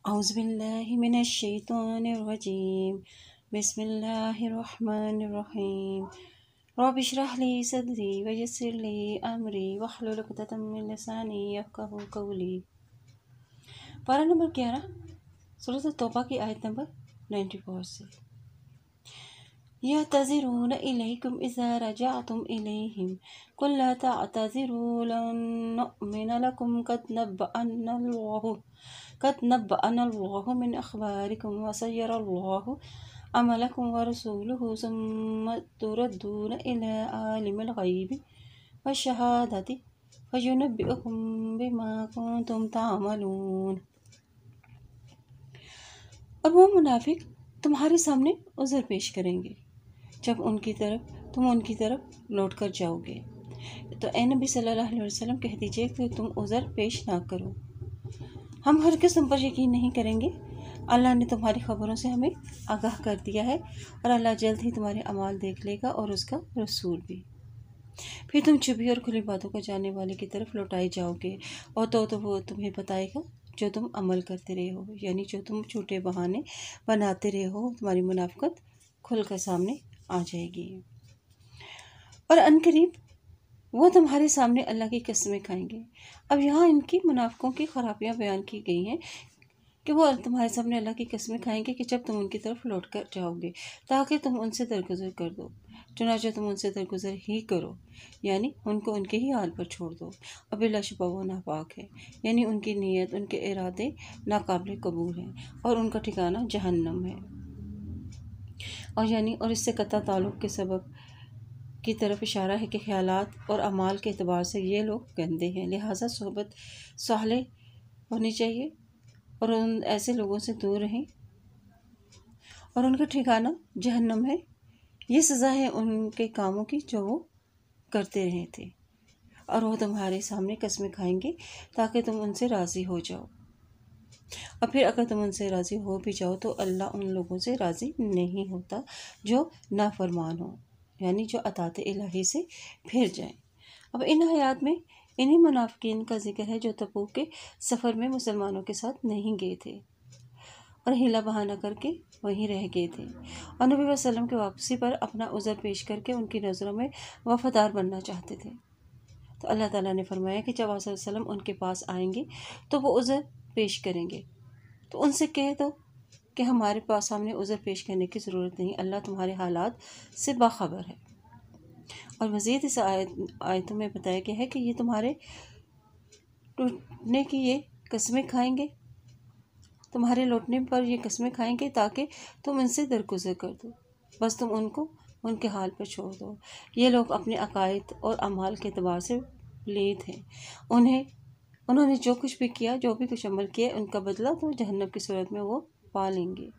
اعوذ باللہ من الشیطان الرجیم بسم اللہ الرحمن الرحیم رب اشرح لی صدری ویسر لی امری واحلل عقدۃ من لسانی یفقہوا قولی۔ پارہ نمبر 11، سورۃ التوبہ کی آیت نمبر 94 سے۔ یعتذرون الیکم اذا رجعتم الیہم قل لا تعتذروا لن نؤمن لکم قد نبأنا اللہ من اخبارکم وسیر اللہ عملکم ورسولہ ثم تردون الی عالم الغیب والشہادۃ فینبئکم بما کنتم تعملون۔ اور وہ منافق تمہارے سامنے عذر پیش کریں گے جب تم ان کی طرف لوٹ کر جاؤ گے، تو اے نبی صلی اللہ علیہ وسلم کہہ دیجئے کہ تم عذر پیش نہ کرو، ہم ہرگز تم پر یقین نہیں کریں گے۔ اللہ نے تمہاری خبروں سے ہمیں آگاہ کر دیا ہے، اور اللہ جلد ہی تمہارے اعمال دیکھ لے گا اور اس کا رسول بھی۔ پھر تم چھپی اور کھلی باتوں کو جاننے والے کی طرف لوٹائے جاؤ گے، اور تو وہ تمہیں بتائے گا جو تم عمل کرتے رہے ہو، یعنی جو تم جھوٹے بہانے بناتے رہے ہو، تمہاری منافقت کھل کر سامنے آ جائے گی۔ اور عنقریب وہ تمہارے سامنے اللہ کی قسمیں کھائیں گے۔ اب یہاں ان کی منافقوں کی خرابیاں بیان کی گئی ہیں کہ وہ تمہارے سامنے اللہ کی قسمیں کھائیں گے کہ جب تم ان کی طرف لوٹ کر جاؤ گے تاکہ تم ان سے درگزر کر دو، چنانچہ تم ان سے درگزر ہی کرو، یعنی ان کو ان کے ہی حال پر چھوڑ دو۔ اور بلا شبہ وہ ناپاک ہے، یعنی ان کی نیت، ان کے ارادے ناقابل قبول ہیں، اور ان کا ٹھکانہ جہنم ہے۔ اور اس سے قطع تعلق کے سبب کی طرف اشارہ ہے کہ خیالات اور اعمال کے اعتبار سے یہ لوگ گندے ہیں، لہٰذا صحبت صالح ہونی چاہیے اور ان ایسے لوگوں سے دور رہیں، اور ان کا ٹھکانہ جہنم ہے۔ یہ سزا ہے ان کے کاموں کی جو وہ کرتے رہے تھے، اور وہ تمہارے سامنے قسمیں کھائیں گے تاکہ تم ان سے راضی ہو جاؤ، اور پھر اگر تم ان سے راضی ہو بھی جاؤ تو اللہ ان لوگوں سے راضی نہیں ہوتا جو نافرمان ہوں، یعنی جو اطاعت الہی سے پھر جائیں۔ اب ان آیات میں انہی منافقین کا ذکر ہے جو تبوک کے سفر میں مسلمانوں کے ساتھ نہیں گئے تھے اور حیلہ بہانہ کر کے وہیں رہ گئے تھے، اور نبی صلی اللہ علیہ وسلم کی واپسی پر اپنا عذر پیش کر کے ان کی نظروں میں وفادار بننا چاہتے تھے۔ تو اللہ تعالیٰ نے فرمایا کہ جب آپ صلی اللہ علیہ وسلم ان کے پاس آئیں گے تو وہ عذر پیش کریں گے، تو ان سے کہہ دو کہ ہمارے پاس سامنے عذر پیش کرنے کی ضرورت نہیں، اللہ تمہارے حالات سے باخبر ہے۔ اور مزید اس آیتوں میں بتایا گیا ہے کہ یہ تمہارے ٹوٹنے کی یہ قسمیں کھائیں گے، تمہارے لوٹنے پر یہ قسمیں کھائیں گے تاکہ تم ان سے درگزر کر دو، بس تم ان کو ان کے حال پر چھوڑ دو۔ یہ لوگ اپنے عقائد اور اعمال کے اعتبار سے پلید ہیں، انہوں نے جو کچھ بھی کیا، جو بھی کچھ عمل کیا، ان کا بدلہ تو جہنم کی صورت میں وہ پا لیں گے۔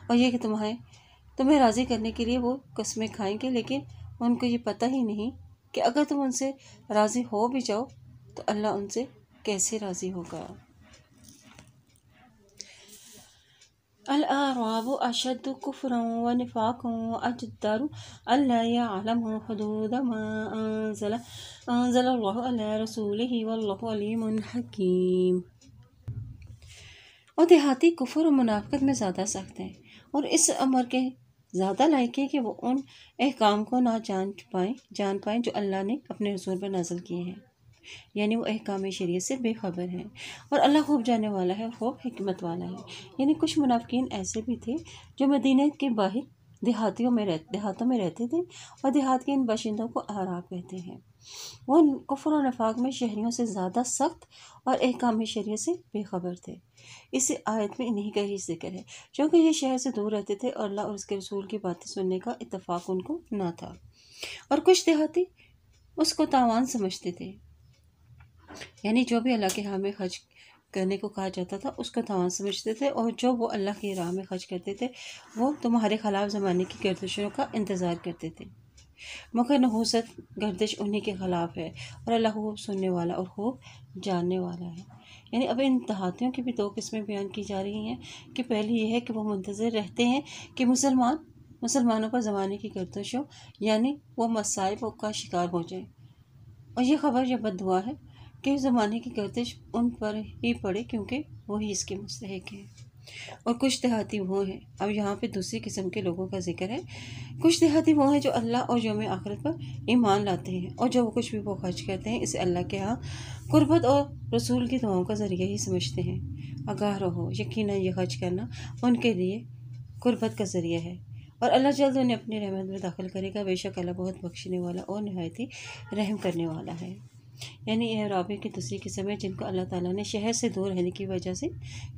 اور یہ کہ تمہیں راضی کرنے کے لیے وہ قسمیں کھائیں گے، لیکن ان کو یہ پتہ ہی نہیں کہ اگر تم ان سے راضی ہو بھی جاؤ تو اللہ ان سے کیسے راضی ہوگا۔ الاعراب اشد کفرا ونفاقا واجدر الا يعلموا حدود ما انزل اللہ علی رسولہ واللہ علیم حکیم۔ اور دیہاتی کفر و منافقت میں زیادہ سخت ہیں، اور اس امر کے زیادہ لائق ہے کہ وہ ان احکام کو نہ جان پائیں جو اللہ نے اپنے رسول پر نازل کیے ہیں، یعنی وہ احکام شریعت سے بے خبر ہیں، اور اللہ خوب جاننے والا ہے اور خوب حکمت والا ہے۔ یعنی کچھ منافقین ایسے بھی تھے جو مدینہ کے باہر دیہاتوں میں رہتے تھے، اور دیہات کے ان باشندوں کو اعراب کہتے ہیں۔ وہ کفر و نفاق میں شہریوں سے زیادہ سخت اور احکام شریعت سے بے خبر تھے۔ اس آیت میں انہی کا ہی ذکر ہے، چونکہ یہ شہر سے دور رہتے تھے اور اللہ اور اس کے رسول کی باتیں سننے کا اتفاق ان کو نہ تھا، اور کچھ دیہاتی اس کو تاوان سمجھتے تھے، یعنی جو بھی اللہ کے راہ میں خرچ کرنے کو کہا جاتا تھا اس کو تاوان سمجھتے تھے، اور جو وہ اللہ کی راہ میں خرچ کرتے تھے وہ تمہارے خلاف زمانے کی گردشوں کا انتظار کرتے تھے، مگر نحوست گردش انہی کے خلاف ہے، اور اللہ خوب سننے والا اور خوب جاننے والا ہے۔ یعنی اب ان دیہاتیوں کی بھی دو قسمیں بیان کی جا رہی ہیں کہ پہلی یہ ہے کہ وہ منتظر رہتے ہیں کہ مسلمانوں پر زمانے کی گردش ہو، یعنی وہ مصائب کا شکار ہو جائیں، اور یہ خبر یا بد دعا ہے کہ زمانے کی گردش ان پر ہی پڑے کیونکہ وہی اس کے مستحق ہیں۔ اور کچھ دیہاتی وہ ہیں، اب یہاں پہ دوسری قسم کے لوگوں کا ذکر ہے۔ کچھ دیہاتی وہ ہیں جو اللہ اور یوم آخرت پر ایمان لاتے ہیں، اور جو کچھ بھی وہ خرچ کرتے ہیں اسے اللہ کے ہاں قربت اور رسول کی دعاؤں کا ذریعہ ہی سمجھتے ہیں۔ آگاہ رہو، یقیناً یہ خرچ کرنا ان کے لیے قربت کا ذریعہ ہے، اور اللہ جلد انہیں اپنی رحمت میں داخل کرے گا۔ بے شک اللہ بہت بخشنے والا اور نہایت ہی رحم کرنے والا ہے۔ یعنی یہ رابع کی دوسری قسم ہے جن کو اللہ تعالیٰ نے شہر سے دور رہنے کی وجہ سے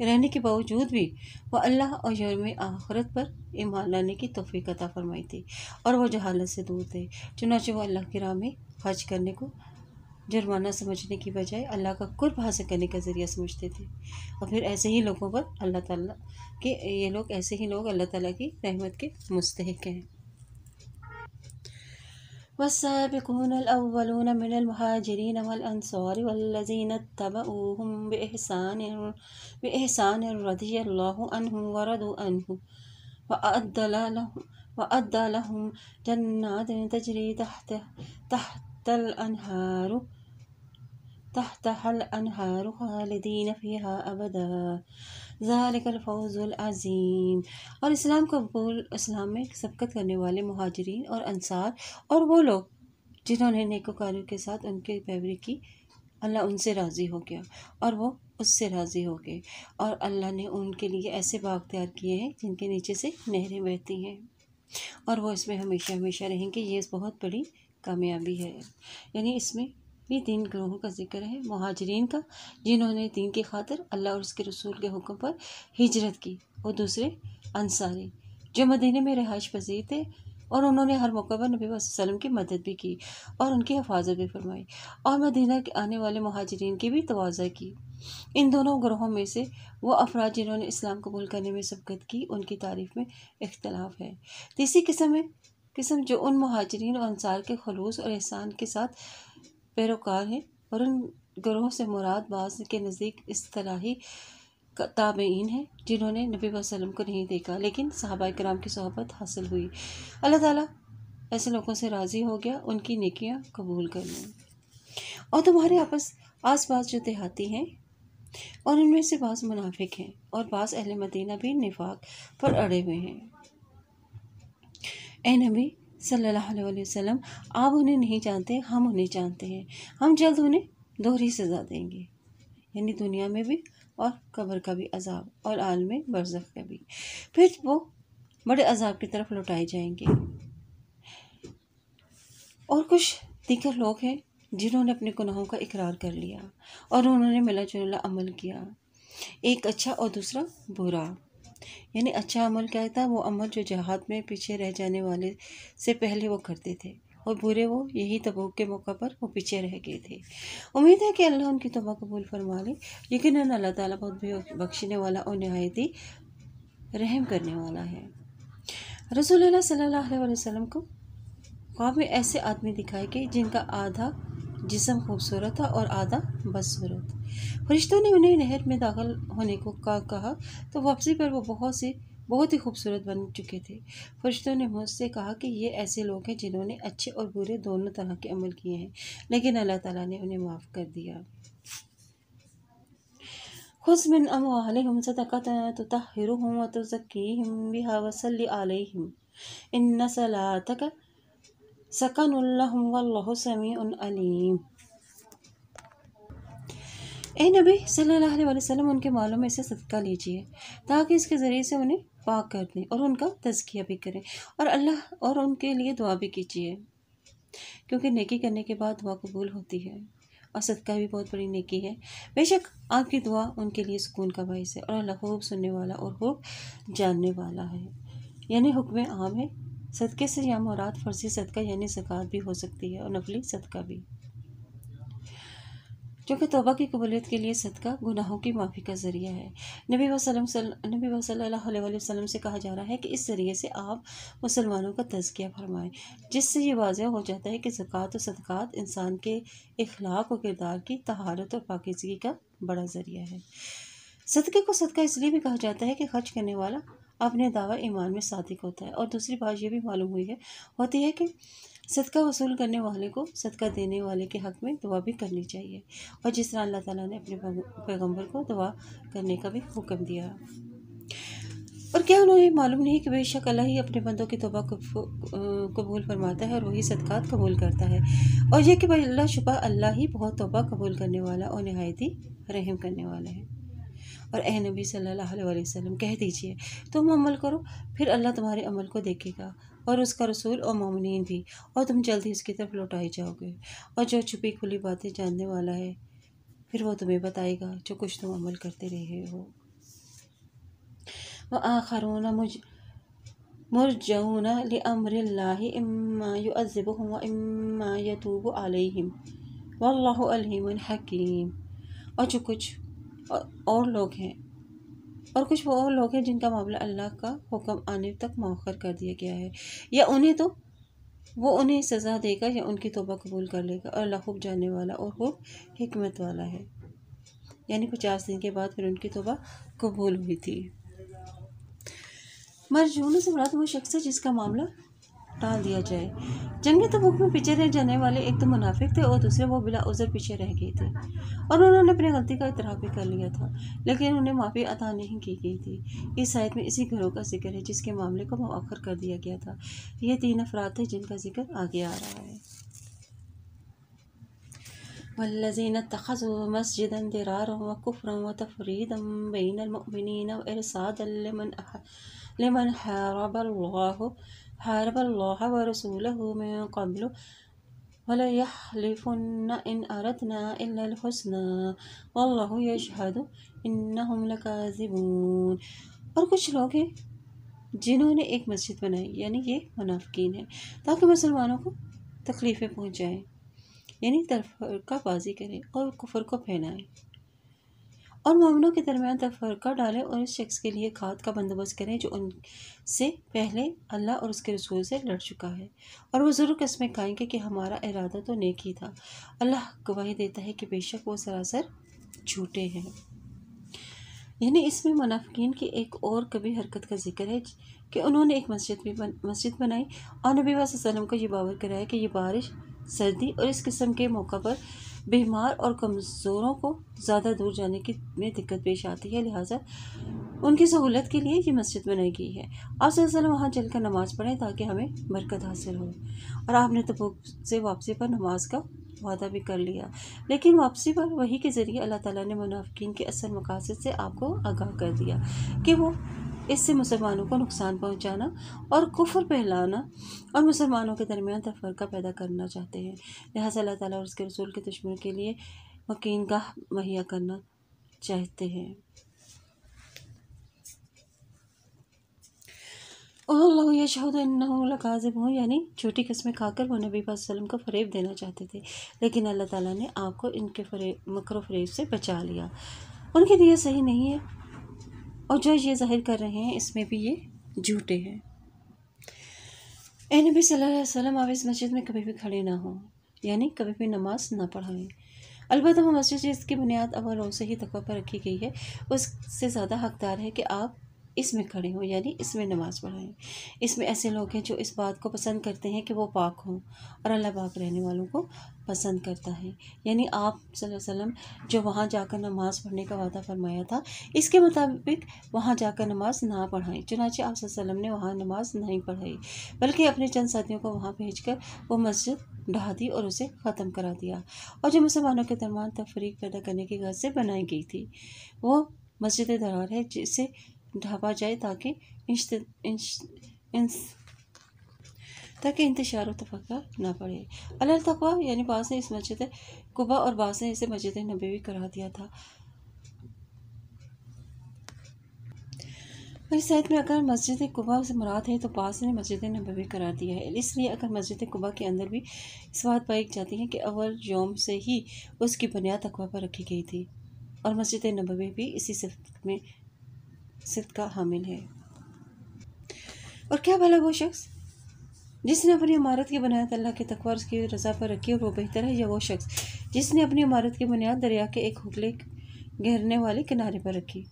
رہنے کے باوجود بھی وہ اللہ اور یوم آخرت پر ایمان لانے کی توفیق عطا فرمائی تھی، اور وہ جہالت سے دور تھے، چنانچہ وہ اللہ کی راہ میں خرچ کرنے کو جرمانہ سمجھنے کی بجائے اللہ کا قرب حاصل کرنے کا ذریعہ سمجھتے تھے۔ اور پھر ایسے ہی لوگوں پر اللہ تعالیٰ کے ایسے ہی لوگ اللہ تعالیٰ کی رحمت کے مستحق ہیں۔ والسابقون الأولون من المهاجرين والأنصار والذين اتبعوهم بإحسان رضي الله عنهم ورضوا عنه وأعد لهم جنات تجري تحتها الأنهار خالدين فيها أبدا ذلك الفوز العظیم۔ اور اسلام میں سبقت کرنے والے مہاجرین اور انصار اور وہ لوگ جنہوں نے نیکوکاروں کے ساتھ ان کی پیروی کی، اللہ ان سے راضی ہو گیا اور وہ اس سے راضی ہو گئے، اور اللہ نے ان کے لیے ایسے باغ تیار کیے ہیں جن کے نیچے سے نہریں بہتی ہیں، اور وہ اس میں ہمیشہ ہمیشہ رہیں گے۔ یہ بہت بڑی کامیابی ہے۔ یعنی اس میں بھی تین گروہوں کا ذکر ہے: مہاجرین کا، جنہوں نے دین کی خاطر اللہ اور اس کے رسول کے حکم پر ہجرت کی، اور دوسرے انصاری جو مدینے میں رہائش پذیر تھے، اور انہوں نے ہر موقع پر نبی صلی اللہ علیہ وسلم کی مدد بھی کی اور ان کی حفاظت بھی فرمائی، اور مدینہ کے آنے والے مہاجرین کی بھی توازہ کی۔ ان دونوں گروہوں میں سے وہ افراد جنہوں نے اسلام قبول کرنے میں سبقت کی، ان کی تعریف میں اختلاف ہے۔ تیسری قسم جو ان مہاجرین اور انصار کے خلوص اور احسان کے ساتھ پیروکار ہیں، اور ان گروہ سے مراد بعض کے نزدیک اصطلاحی تابعین ہیں جنہوں نے نبی صلی اللہ علیہ وسلم کو نہیں دیکھا لیکن صحابہ کرام کی صحبت حاصل ہوئی۔ اللہ تعالیٰ ایسے لوگوں سے راضی ہو گیا، ان کی نیکیاں قبول کر لیں۔ اور تمہارے آس پاس جو دیہاتی ہیں، اور ان میں سے بعض منافق ہیں، اور بعض اہل مدینہ بھی نفاق پر اڑے ہوئے ہیں۔ اے نبی صلی اللہ علیہ وسلم، آپ انہیں نہیں جانتے، ہم انہیں جانتے ہیں۔ ہم جلد انہیں دوہری سزا دیں گے، یعنی دنیا میں بھی اور قبر کا بھی عذاب، اور عالم برزخ کا بھی۔ پھر وہ بڑے عذاب کی طرف لوٹائے جائیں گے۔ اور کچھ دیگر لوگ ہیں جنہوں نے اپنے گناہوں کا اقرار کر لیا، اور انہوں نے ملا جلا عمل کیا، ایک اچھا اور دوسرا برا۔ یعنی اچھا عمل کیا تھا؟ وہ عمل جو جہاد میں پیچھے رہ جانے والے سے پہلے وہ کرتے تھے، اور برے وہ یہی تبوک کے موقع پر وہ پیچھے رہ گئے تھے۔ امید ہے کہ اللہ ان کی توبہ قبول فرما لے، یقیناً اللہ تعالیٰ بہت بخشنے والا اور نہایت ہی رحم کرنے والا ہے۔ رسول اللہ صلی اللہ علیہ وسلم کو خواب میں ایسے آدمی دکھائے گئے جن کا آدھا جسم خوبصورت تھا اور آدھا بدصورت۔ فرشتوں نے انہیں نہر میں داخل ہونے کو کہا تو واپسی پر وہ بہت ہی خوبصورت بن چکے تھے۔ فرشتوں نے مجھ سے کہا کہ یہ ایسے لوگ ہیں جنہوں نے اچھے اور برے دونوں طرح کے عمل کیے ہیں، لیکن اللہ تعالیٰ نے انہیں معاف کر دیا۔ خذ من اموالہم صدقۃ تطہرہم وتزکیہم بہا وصلی علیہم ان صلاتک سکن لہم واللہ سمیع علیم۔ اے نبی صلی اللہ علیہ وسلم، ان کے مالوں میں سے صدقہ لیجیے تاکہ اس کے ذریعے سے انہیں پاک کر دیں اور ان کا تزکیہ بھی کریں، اور اللہ اور ان کے لیے دعا بھی کیجیے، کیونکہ نیکی کرنے کے بعد دعا قبول ہوتی ہے، اور صدقہ بھی بہت بڑی نیکی ہے۔ بے شک آپ کی دعا ان کے لیے سکون کا باعث ہے، اور اللہ خوب سننے والا اور خوب جاننے والا ہے۔ یعنی حکم عام ہے، صدقے سے یا مراد فرضی صدقہ یعنی زکوٰۃ بھی ہو سکتی ہے، اور نفلی صدقہ بھی، جو کہ توبہ کی قبولیت کے لیے صدقہ گناہوں کی معافی کا ذریعہ ہے۔ نبی صلی اللہ علیہ وسلم سے کہا جا رہا ہے کہ اس ذریعے سے آپ مسلمانوں کا تزکیہ فرمائیں، جس سے یہ واضح ہو جاتا ہے کہ زکوٰۃ و صدقات انسان کے اخلاق و کردار کی طہارت اور پاکیزگی کا بڑا ذریعہ ہے۔ صدقے کو صدقہ اس لیے بھی کہا جاتا ہے کہ خرچ کرنے والا اپنے دعویٰ ایمان میں صادق ہوتا ہے، اور دوسری بات یہ بھی معلوم ہوتی ہے کہ صدقہ وصول کرنے والے کو صدقہ دینے والے کے حق میں دعا بھی کرنی چاہیے، اور جس طرح اللہ تعالیٰ نے اپنے پیغمبر کو دعا کرنے کا بھی حکم دیا۔ اور کیا انہیں معلوم نہیں کہ بے شک اللہ ہی اپنے بندوں کی توبہ قبول فرماتا ہے اور وہی صدقات قبول کرتا ہے، اور یہ کہ بلا شبہ اللہ ہی بہت توبہ قبول کرنے والا اور نہایت ہی رحم کرنے والا ہے۔ اور اے نبی صلی اللہ علیہ وسلم کہہ دیجئے تم عمل کرو، پھر اللہ تمہارے عمل کو دیکھے گا، اور اس کا رسول اور مومنین بھی، اور تم جلد ہی اس کی طرف لوٹائے جاؤ گے، اور جو چھپی کھلی باتیں جاننے والا ہے پھر وہ تمہیں بتائے گا جو کچھ تم عمل کرتے رہے ہو۔ وآخرون مرجون لأمر اللہ اما يعذبهم واما يتوب علیہم واللہ علیم حکیم۔ اور جو کچھ اور لوگ ہیں وہ اور لوگ ہیں جن کا معاملہ اللہ کا حکم آنے تک مؤخر کر دیا گیا ہے، یا وہ انہیں سزا دے گا یا ان کی توبہ قبول کر لے گا، اور اللہ خوب جاننے والا اور خوب حکمت والا ہے۔ یعنی 50 دن کے بعد پھر ان کی توبہ قبول ہوئی تھی۔ مرجون سے مراد وہ شخص ہے جس کا معاملہ ٹال دیا جائے۔ جنگ تبوک میں پیچھے رہ جانے والے ایک تو منافق تھے اور دوسرے وہ بلا عذر پیچھے رہ گئے تھے، اور انہوں نے اپنی غلطی کا اعتراف بھی کر لیا تھا، لیکن انہیں معافی عطا نہیں کی گئی تھی۔ اس آیت میں اسی گروہ کا ذکر ہے جس کے معاملے کو مؤخر کر دیا گیا تھا۔ یہ 3 افراد تھے جن کا ذکر آگے آ رہا ہے۔ والذین اتخذوا مسجدا ضرارا وکفرا وتفریدا بین المؤمنین وارصادا لمن حارب اللہ ورسولہ من قبل وَلَيَحْلِفُنَّ إِنْ أَرَدْنَا إِلَّا الْحُسْنَى وَاللَّهُ يَشْهَدُ إِنَّهُمْ لَكَاذِبُونَ۔ اور کچھ لوگ ہیں جنہوں نے ایک مسجد بنائی، یعنی یہ منافقین ہیں، تاکہ مسلمانوں کو تکلیفیں پہنچائیں، یعنی تفرقہ بازی کریں اور کفر کو پھیلائیں، اور مومنوں کے درمیان تفرقہ ڈالیں، اور اس شخص کے لیے کھاد کا بندوبست کریں جو ان سے پہلے اللہ اور اس کے رسول سے لڑ چکا ہے، اور وہ ضرور قسمیں کھائیں گے کہ ہمارا ارادہ تو نیک ہی تھا، اللہ گواہی دیتا ہے کہ بے شک وہ سراسر جھوٹے ہیں۔ یعنی اس میں منافقین کی ایک اور کبھی حرکت کا ذکر ہے کہ انہوں نے ایک مسجد بنائی، اور نبی صلی اللہ علیہ وسلم کو یہ باور کرایا کہ یہ بارش، سردی اور اس قسم کے موقع پر بیمار اور کمزوروں کو زیادہ دور جانے میں دقت پیش آتی ہے، لہٰذا ان کی سہولت کے لیے یہ مسجد بنائی گئی ہے۔ آپ صلی اللہ علیہ وسلم وہاں چل کر نماز پڑھیں تاکہ ہمیں برکت حاصل ہو، اور آپ نے تبوک سے واپسی پر نماز کا وعدہ بھی کر لیا، لیکن واپسی پر وحی کے ذریعے اللہ تعالیٰ نے منافقین کے اصل مقاصد سے آپ کو آگاہ کر دیا کہ وہ اس سے مسلمانوں کو نقصان پہنچانا اور کفر پھیلانا اور مسلمانوں کے درمیان تفرقہ پیدا کرنا چاہتے ہیں، لہٰذا اللہ تعالیٰ اور اس کے رسول کے دشمنوں کے لیے مکین گاہ مہیا کرنا چاہتے ہیں۔ اللہ یشہد انہم لکاذبون، یعنی جھوٹی قسمیں کھا کر وہ نبی صلی اللہ علیہ وسلم کو فریب دینا چاہتے تھے، لیکن اللہ تعالیٰ نے آپ کو ان کے مکر و فریب سے بچا لیا۔ ان کی نیت صحیح نہیں ہے، اور جو یہ ظاہر کر رہے ہیں اس میں بھی یہ جھوٹے ہیں۔ اے نبی صلی اللہ علیہ وسلم، آپ اس مسجد میں کبھی بھی کھڑے نہ ہوں، یعنی کبھی بھی نماز نہ پڑھائیں۔ البتہ وہ مسجد جس کی بنیاد اول روز سے ہی تقویٰ پر رکھی گئی ہے، اس سے زیادہ حقدار ہے کہ آپ اس میں کھڑے ہوں، یعنی اس میں نماز پڑھائیں۔ اس میں ایسے لوگ ہیں جو اس بات کو پسند کرتے ہیں کہ وہ پاک ہوں، اور اللہ پاک رہنے والوں کو پسند کرتا ہے، یعنی آپ صلی اللہ علیہ وسلم جو وہاں جا کر نماز پڑھنے کا وعدہ فرمایا تھا، اس کے مطابق وہاں جا کر نماز نہ پڑھائیں۔ چنانچہ آپ صلی اللہ علیہ وسلم نے وہاں نماز نہیں پڑھائی، بلکہ اپنے چند ساتھیوں کو وہاں بھیج کر وہ مسجد ڈھا دی اور اسے ختم کرا دیا، اور جو مسلمانوں کے درمیان تفریق پیدا کرنے کی غرض سے بنائی گئی تھی، وہ مسجد درار ہے جسے ڈھانپا جائے تاکہ انتشار و تفرقہ نہ پڑے۔ التقویٰ، یعنی بعض نے اس مسجد قباء اور بعض نے اسے مسجد نبوی قرار دیا تھا۔ اور اس آیت میں اگر مسجد قباء سے مراد ہے تو بعض نے مسجد نبوی قرار دیا ہے، اس لیے اگر مسجد قباء کے اندر بھی اس بات پائی جاتی ہے کہ اول یوم سے ہی اس کی بنیاد تقویٰ پر رکھی گئی تھی، اور مسجد نبوی بھی اسی صفت کا حامل ہے۔ اور کیا بھلا وہ شخص جس نے اپنی عمارت کی بنیاد اللہ کے تقویٰ اور اس کی رضا پر رکھی، اور وہ بہتر ہے یا وہ شخص جس نے اپنی عمارت کی بنیاد دریا کے ایک کھوکھلے گھیرنے والے کنارے پر رکھی،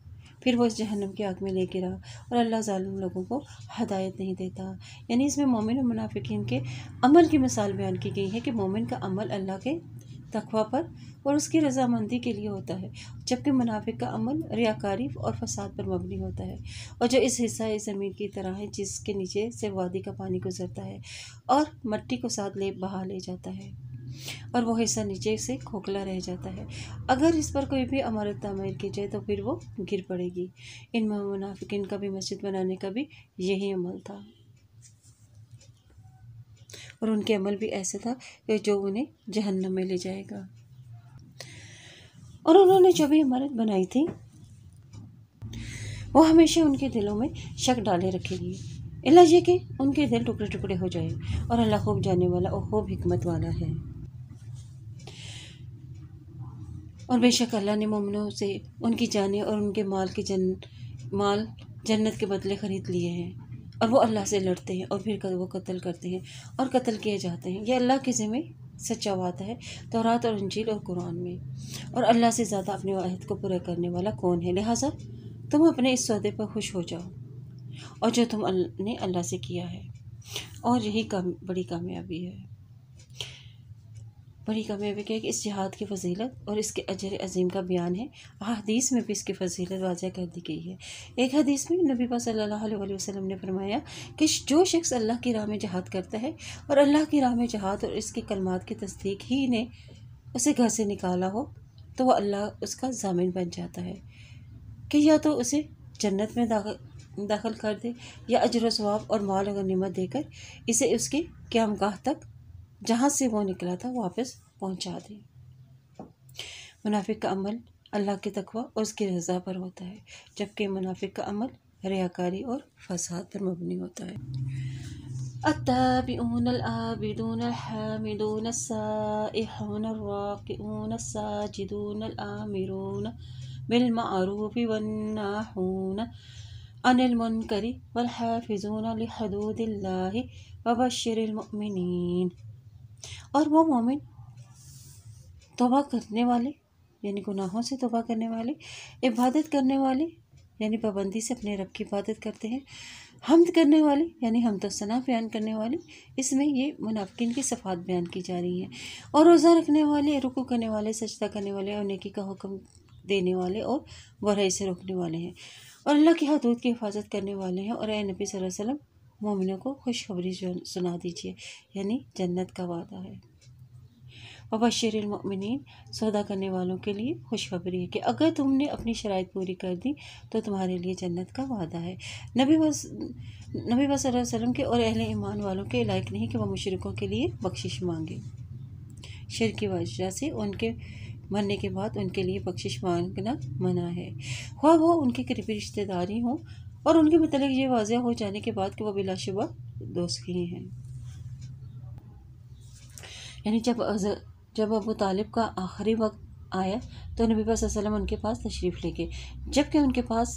پھر وہ اس جہنم کی آگ میں لے گرا، اور اللہ ظالم لوگوں کو ہدایت نہیں دیتا۔ یعنی اس میں مومن و منافقین کے عمل کی مثال بیان کی گئی ہے کہ مومن کا عمل اللہ کے تقوی پر اور اس کی رضامندی کے لیے ہوتا ہے، جبکہ منافق کا عمل ریاکاری اور فساد پر مبنی ہوتا ہے، اور جو اس حصہ زمین کی طرح ہے جس کے نیچے سے وادی کا پانی گزرتا ہے اور مٹی کو ساتھ بہا لے جاتا ہے، اور وہ حصہ نیچے سے کھوکھلا رہ جاتا ہے۔ اگر اس پر کوئی بھی عمارت تعمیر کی جائے تو پھر وہ گر پڑے گی۔ ان منافقین کا بھی مسجد بنانے کا بھی یہی عمل تھا، اور ان کے عمل بھی ایسا تھا کہ جو انہیں جہنم میں لے جائے گا۔ اور انہوں نے جو بھی عمارت بنائی تھی وہ ہمیشہ ان کے دلوں میں شک ڈالے رکھے گی، اللہ یہ کہ ان کے دل ٹکڑے ٹکڑے ہو جائے، اور اللہ خوب جاننے والا اور خوب حکمت والا ہے۔ اور بے شک اللہ نے مومنوں سے ان کی جانیں اور ان کے مال جنت کے بدلے خرید لیے ہیں، اور وہ اللہ سے لڑتے ہیں اور پھر وہ قتل کرتے ہیں اور قتل کیے جاتے ہیں۔ یہ اللہ کے ذمہ سچا وعدہ ہے تورات اور انجیل اور قرآن میں، اور اللہ سے زیادہ اپنے عہد کو پورا کرنے والا کون ہے؟ لہٰذا تم اپنے اس سودے پر خوش ہو جاؤ اور جو تم نے اللہ سے کیا ہے، اور یہی بڑی کامیابی ہے۔ بڑی کامیابی کیا ہے کہ اس جہاد کی فضیلت اور اس کے اجر عظیم کا بیان ہے۔ احادیث میں بھی اس کی فضیلت واضح کر دی گئی ہے۔ ایک حدیث میں نبی پاک صلی اللہ علیہ وسلم نے فرمایا کہ جو شخص اللہ کی راہ میں جہاد کرتا ہے اور اللہ کی راہ میں جہاد اور اس کی کلمات کی تصدیق ہی نے اسے گھر سے نکالا ہو تو وہ اللہ اس کا ضامن بن جاتا ہے کہ یا تو اسے جنت میں داخل کر دے یا اجر و ثواب اور مال و غنیمت دے کر اسے اس کے قیامگاہ تک جہاں سے وہ نکلا تھا واپس پہنچا دے۔ منافق کا عمل اللہ کے تقوی اور اس کی رضا پر ہوتا ہے، جبکہ منافق کا عمل ریاکاری اور فساد پر مبنی ہوتا ہے۔ التابعون العابدون الحامدون السائحون الراكعون الساجدون الآمرون بالمعروف والناهون عن المنکر والحافظون لحدود اللہ وبشر المؤمنین۔ اور وہ مومن توبہ کرنے والے یعنی گناہوں سے توبہ کرنے والے، عبادت کرنے والے یعنی پابندی سے اپنے رب کی عبادت کرتے ہیں، حمد کرنے والے یعنی حمد و ثنا بیان کرنے والے، اس میں یہ منافقین کی صفات بیان کی جا رہی ہیں، اور روزہ رکھنے والے، رکوع کرنے والے، سجدہ کرنے والے، اور نیکی کا حکم دینے والے اور برائی سے روکنے والے ہیں، اور اللہ کی حدود کی حفاظت کرنے والے ہیں۔ اور اے نبی صلی اللہ علیہ وسلم مومنوں کو خوشخبری سنا دیجیے، یعنی جنت کا وعدہ ہے۔ وبشر المؤمنین، سودا کرنے والوں کے لیے خوشخبری ہے کہ اگر تم نے اپنی شرائط پوری کر دی تو تمہارے لیے جنت کا وعدہ ہے۔ نبی صلی اللہ علیہ وسلم کے اور اہل ایمان والوں کے لائق نہیں کہ وہ مشرکوں کے لیے بخشش مانگے، شرک کی وجہ سے ان کے مرنے کے بعد ان کے لیے بخشش مانگنا منع ہے، خواہ وہ ان کے قریبی رشتہ داری ہوں، اور ان کے متعلق یہ واضح ہو جانے کے بعد کہ وہ بلا شبہ دوست ہی ہیں۔ یعنی جب ابو طالب کا آخری وقت آیا تو نبی صلی اللہ علیہ وسلم ان کے پاس تشریف لے گئے، جبکہ ان کے پاس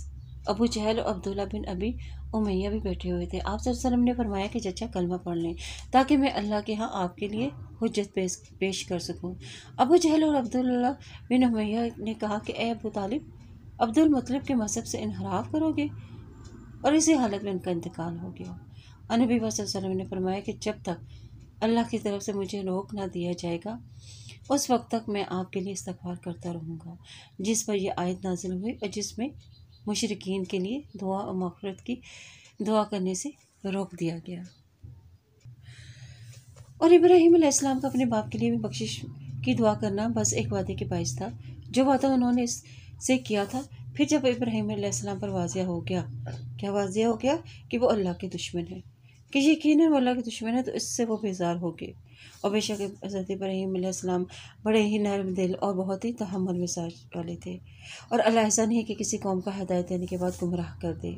ابو جہل اور عبداللہ بن ابی امیہ بھی بیٹھے ہوئے تھے۔ آپ صلی اللہ علیہ وسلم نے فرمایا کہ چچا کلمہ پڑھ لیں تاکہ میں اللہ کے ہاں آپ کے لیے حجت پیش کر سکوں۔ ابو جہل اور عبداللہ بن امیہ نے کہا کہ اے ابو طالب، عبد المطلب کے مذہب سے انحراف کرو گے؟ اور اسی حالت میں ان کا انتقال ہو گیا۔ اور نبی صلی اللہ علیہ وسلم نے فرمایا کہ جب تک اللہ کی طرف سے مجھے روک نہ دیا جائے گا اس وقت تک میں آپ کے لیے استغفار کرتا رہوں گا، جس پر یہ آیت نازل ہوئی اور جس میں مشرکین کے لیے دعا اور مغفرت کی دعا کرنے سے روک دیا گیا۔ اور ابراہیم علیہ السلام کا اپنے باپ کے لیے بھی بخشش کی دعا کرنا بس ایک وعدے کے باعث تھا، جو وعدہ انہوں نے اس سے کیا تھا۔ پھر جب ابراہیم علیہ السلام پر واضح ہو گیا کہ وہ اللہ کے دشمن ہے، کہ یقیناً وہ اللہ کے دشمن ہے، تو اس سے وہ بیزار ہو گئے۔ اور بے شک حضرت ابراہیم علیہ السلام بڑے ہی نرم دل اور بہت ہی تحمل مزاج والے تھے، اور اللہ ایسا نہیں کہ کسی قوم کا ہدایت دینے کے بعد گمراہ کر دے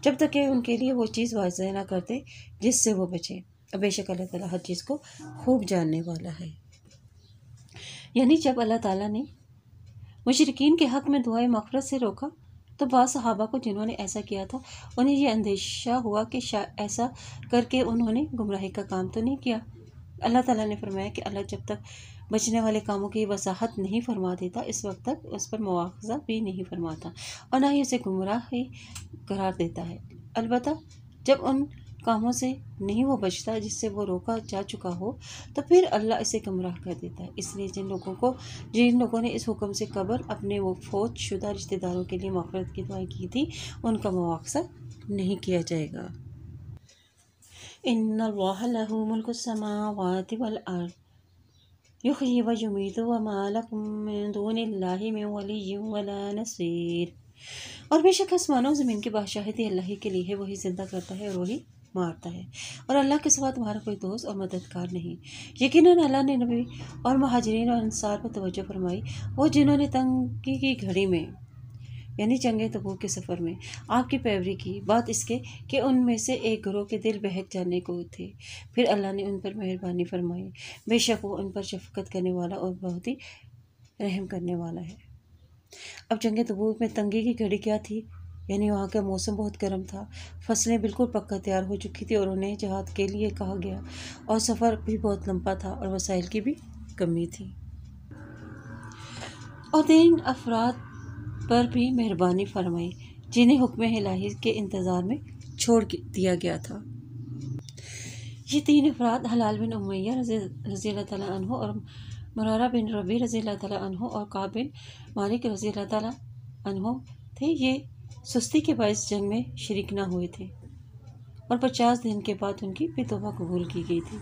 جب تک کہ ان کے لیے وہ چیز واضح نہ کرتے جس سے وہ بچے، اور بے شک اللہ تعالیٰ ہر چیز کو خوب جاننے والا ہے۔ یعنی جب اللہ تعالیٰ نے مشرکین کے حق میں دعائے مغفرت سے روکا تو بعض صحابہ کو جنہوں نے ایسا کیا تھا انہیں یہ اندیشہ ہوا کہ ایسا کر کے انہوں نے گمراہی کا کام تو نہیں کیا۔ اللہ تعالیٰ نے فرمایا کہ اللہ جب تک بچنے والے کاموں کی وضاحت نہیں فرما دیتا، اس وقت تک اس پر مواخذہ بھی نہیں فرماتا اور نہ ہی اسے گمراہ ہی قرار دیتا ہے۔ البتہ جب ان کاموں سے نہیں وہ بچتا جس سے وہ روکا جا چکا ہو تو پھر اللہ اسے گمراہ کر دیتا ہے۔ اس لیے جن لوگوں نے اس حکم سے قبل اپنے وہ فوت شدہ رشتہ داروں کے لیے مغفرت کی دعائیں کی تھی، ان کا مواخذہ نہیں کیا جائے گا۔ ان اللہ لہ ملک السماوات والارض یحیی و یمیت وما لکم من دون اللہ من ولی ولا نصیر۔ اور بے شک آسمانوں زمین کی بادشاہی اللہ ہی کے لیے ہے، وہی زندہ کرتا ہے اور وہی مارتا ہے، اور اللہ کے سوا تمہارا کوئی دوست اور مددگار نہیں۔ یقیناً اللہ نے نبی اور مہاجرین اور انصار پر توجہ فرمائی، وہ جنہوں نے تنگی کی گھڑی میں یعنی جنگ تبوک کے سفر میں آپ کی پیروی کی، بات اس کے کہ ان میں سے ایک گروہ کے دل بہک جانے کو تھے، پھر اللہ نے ان پر مہربانی فرمائی، بے شک وہ ان پر شفقت کرنے والا اور بہت ہی رحم کرنے والا ہے۔ اب جنگ تبوک میں تنگی کی گھڑی کیا تھی؟ یعنی وہاں کا موسم بہت گرم تھا، فصلیں بالکل پکا تیار ہو چکی تھی اور انہیں جہاد کے لیے کہا گیا، اور سفر بھی بہت لمبا تھا اور وسائل کی بھی کمی تھی، اور 3 افراد پر بھی مہربانی فرمائی جنہیں حکم الہی کے انتظار میں چھوڑ دیا گیا تھا۔ یہ 3 افراد حلال بن امیہ رضی اللہ تعالیٰ عنہ اور مرارہ بن ربیع رضی اللہ تعالیٰ عنہ اور کعب بن مالک رضی اللہ تعالیٰ عنہ تھے۔ یہ سستی کے باعث جنگ میں شریک نہ ہوئے تھے اور 50 دن کے بعد ان کی بھی توبہ قبول کی گئی تھی،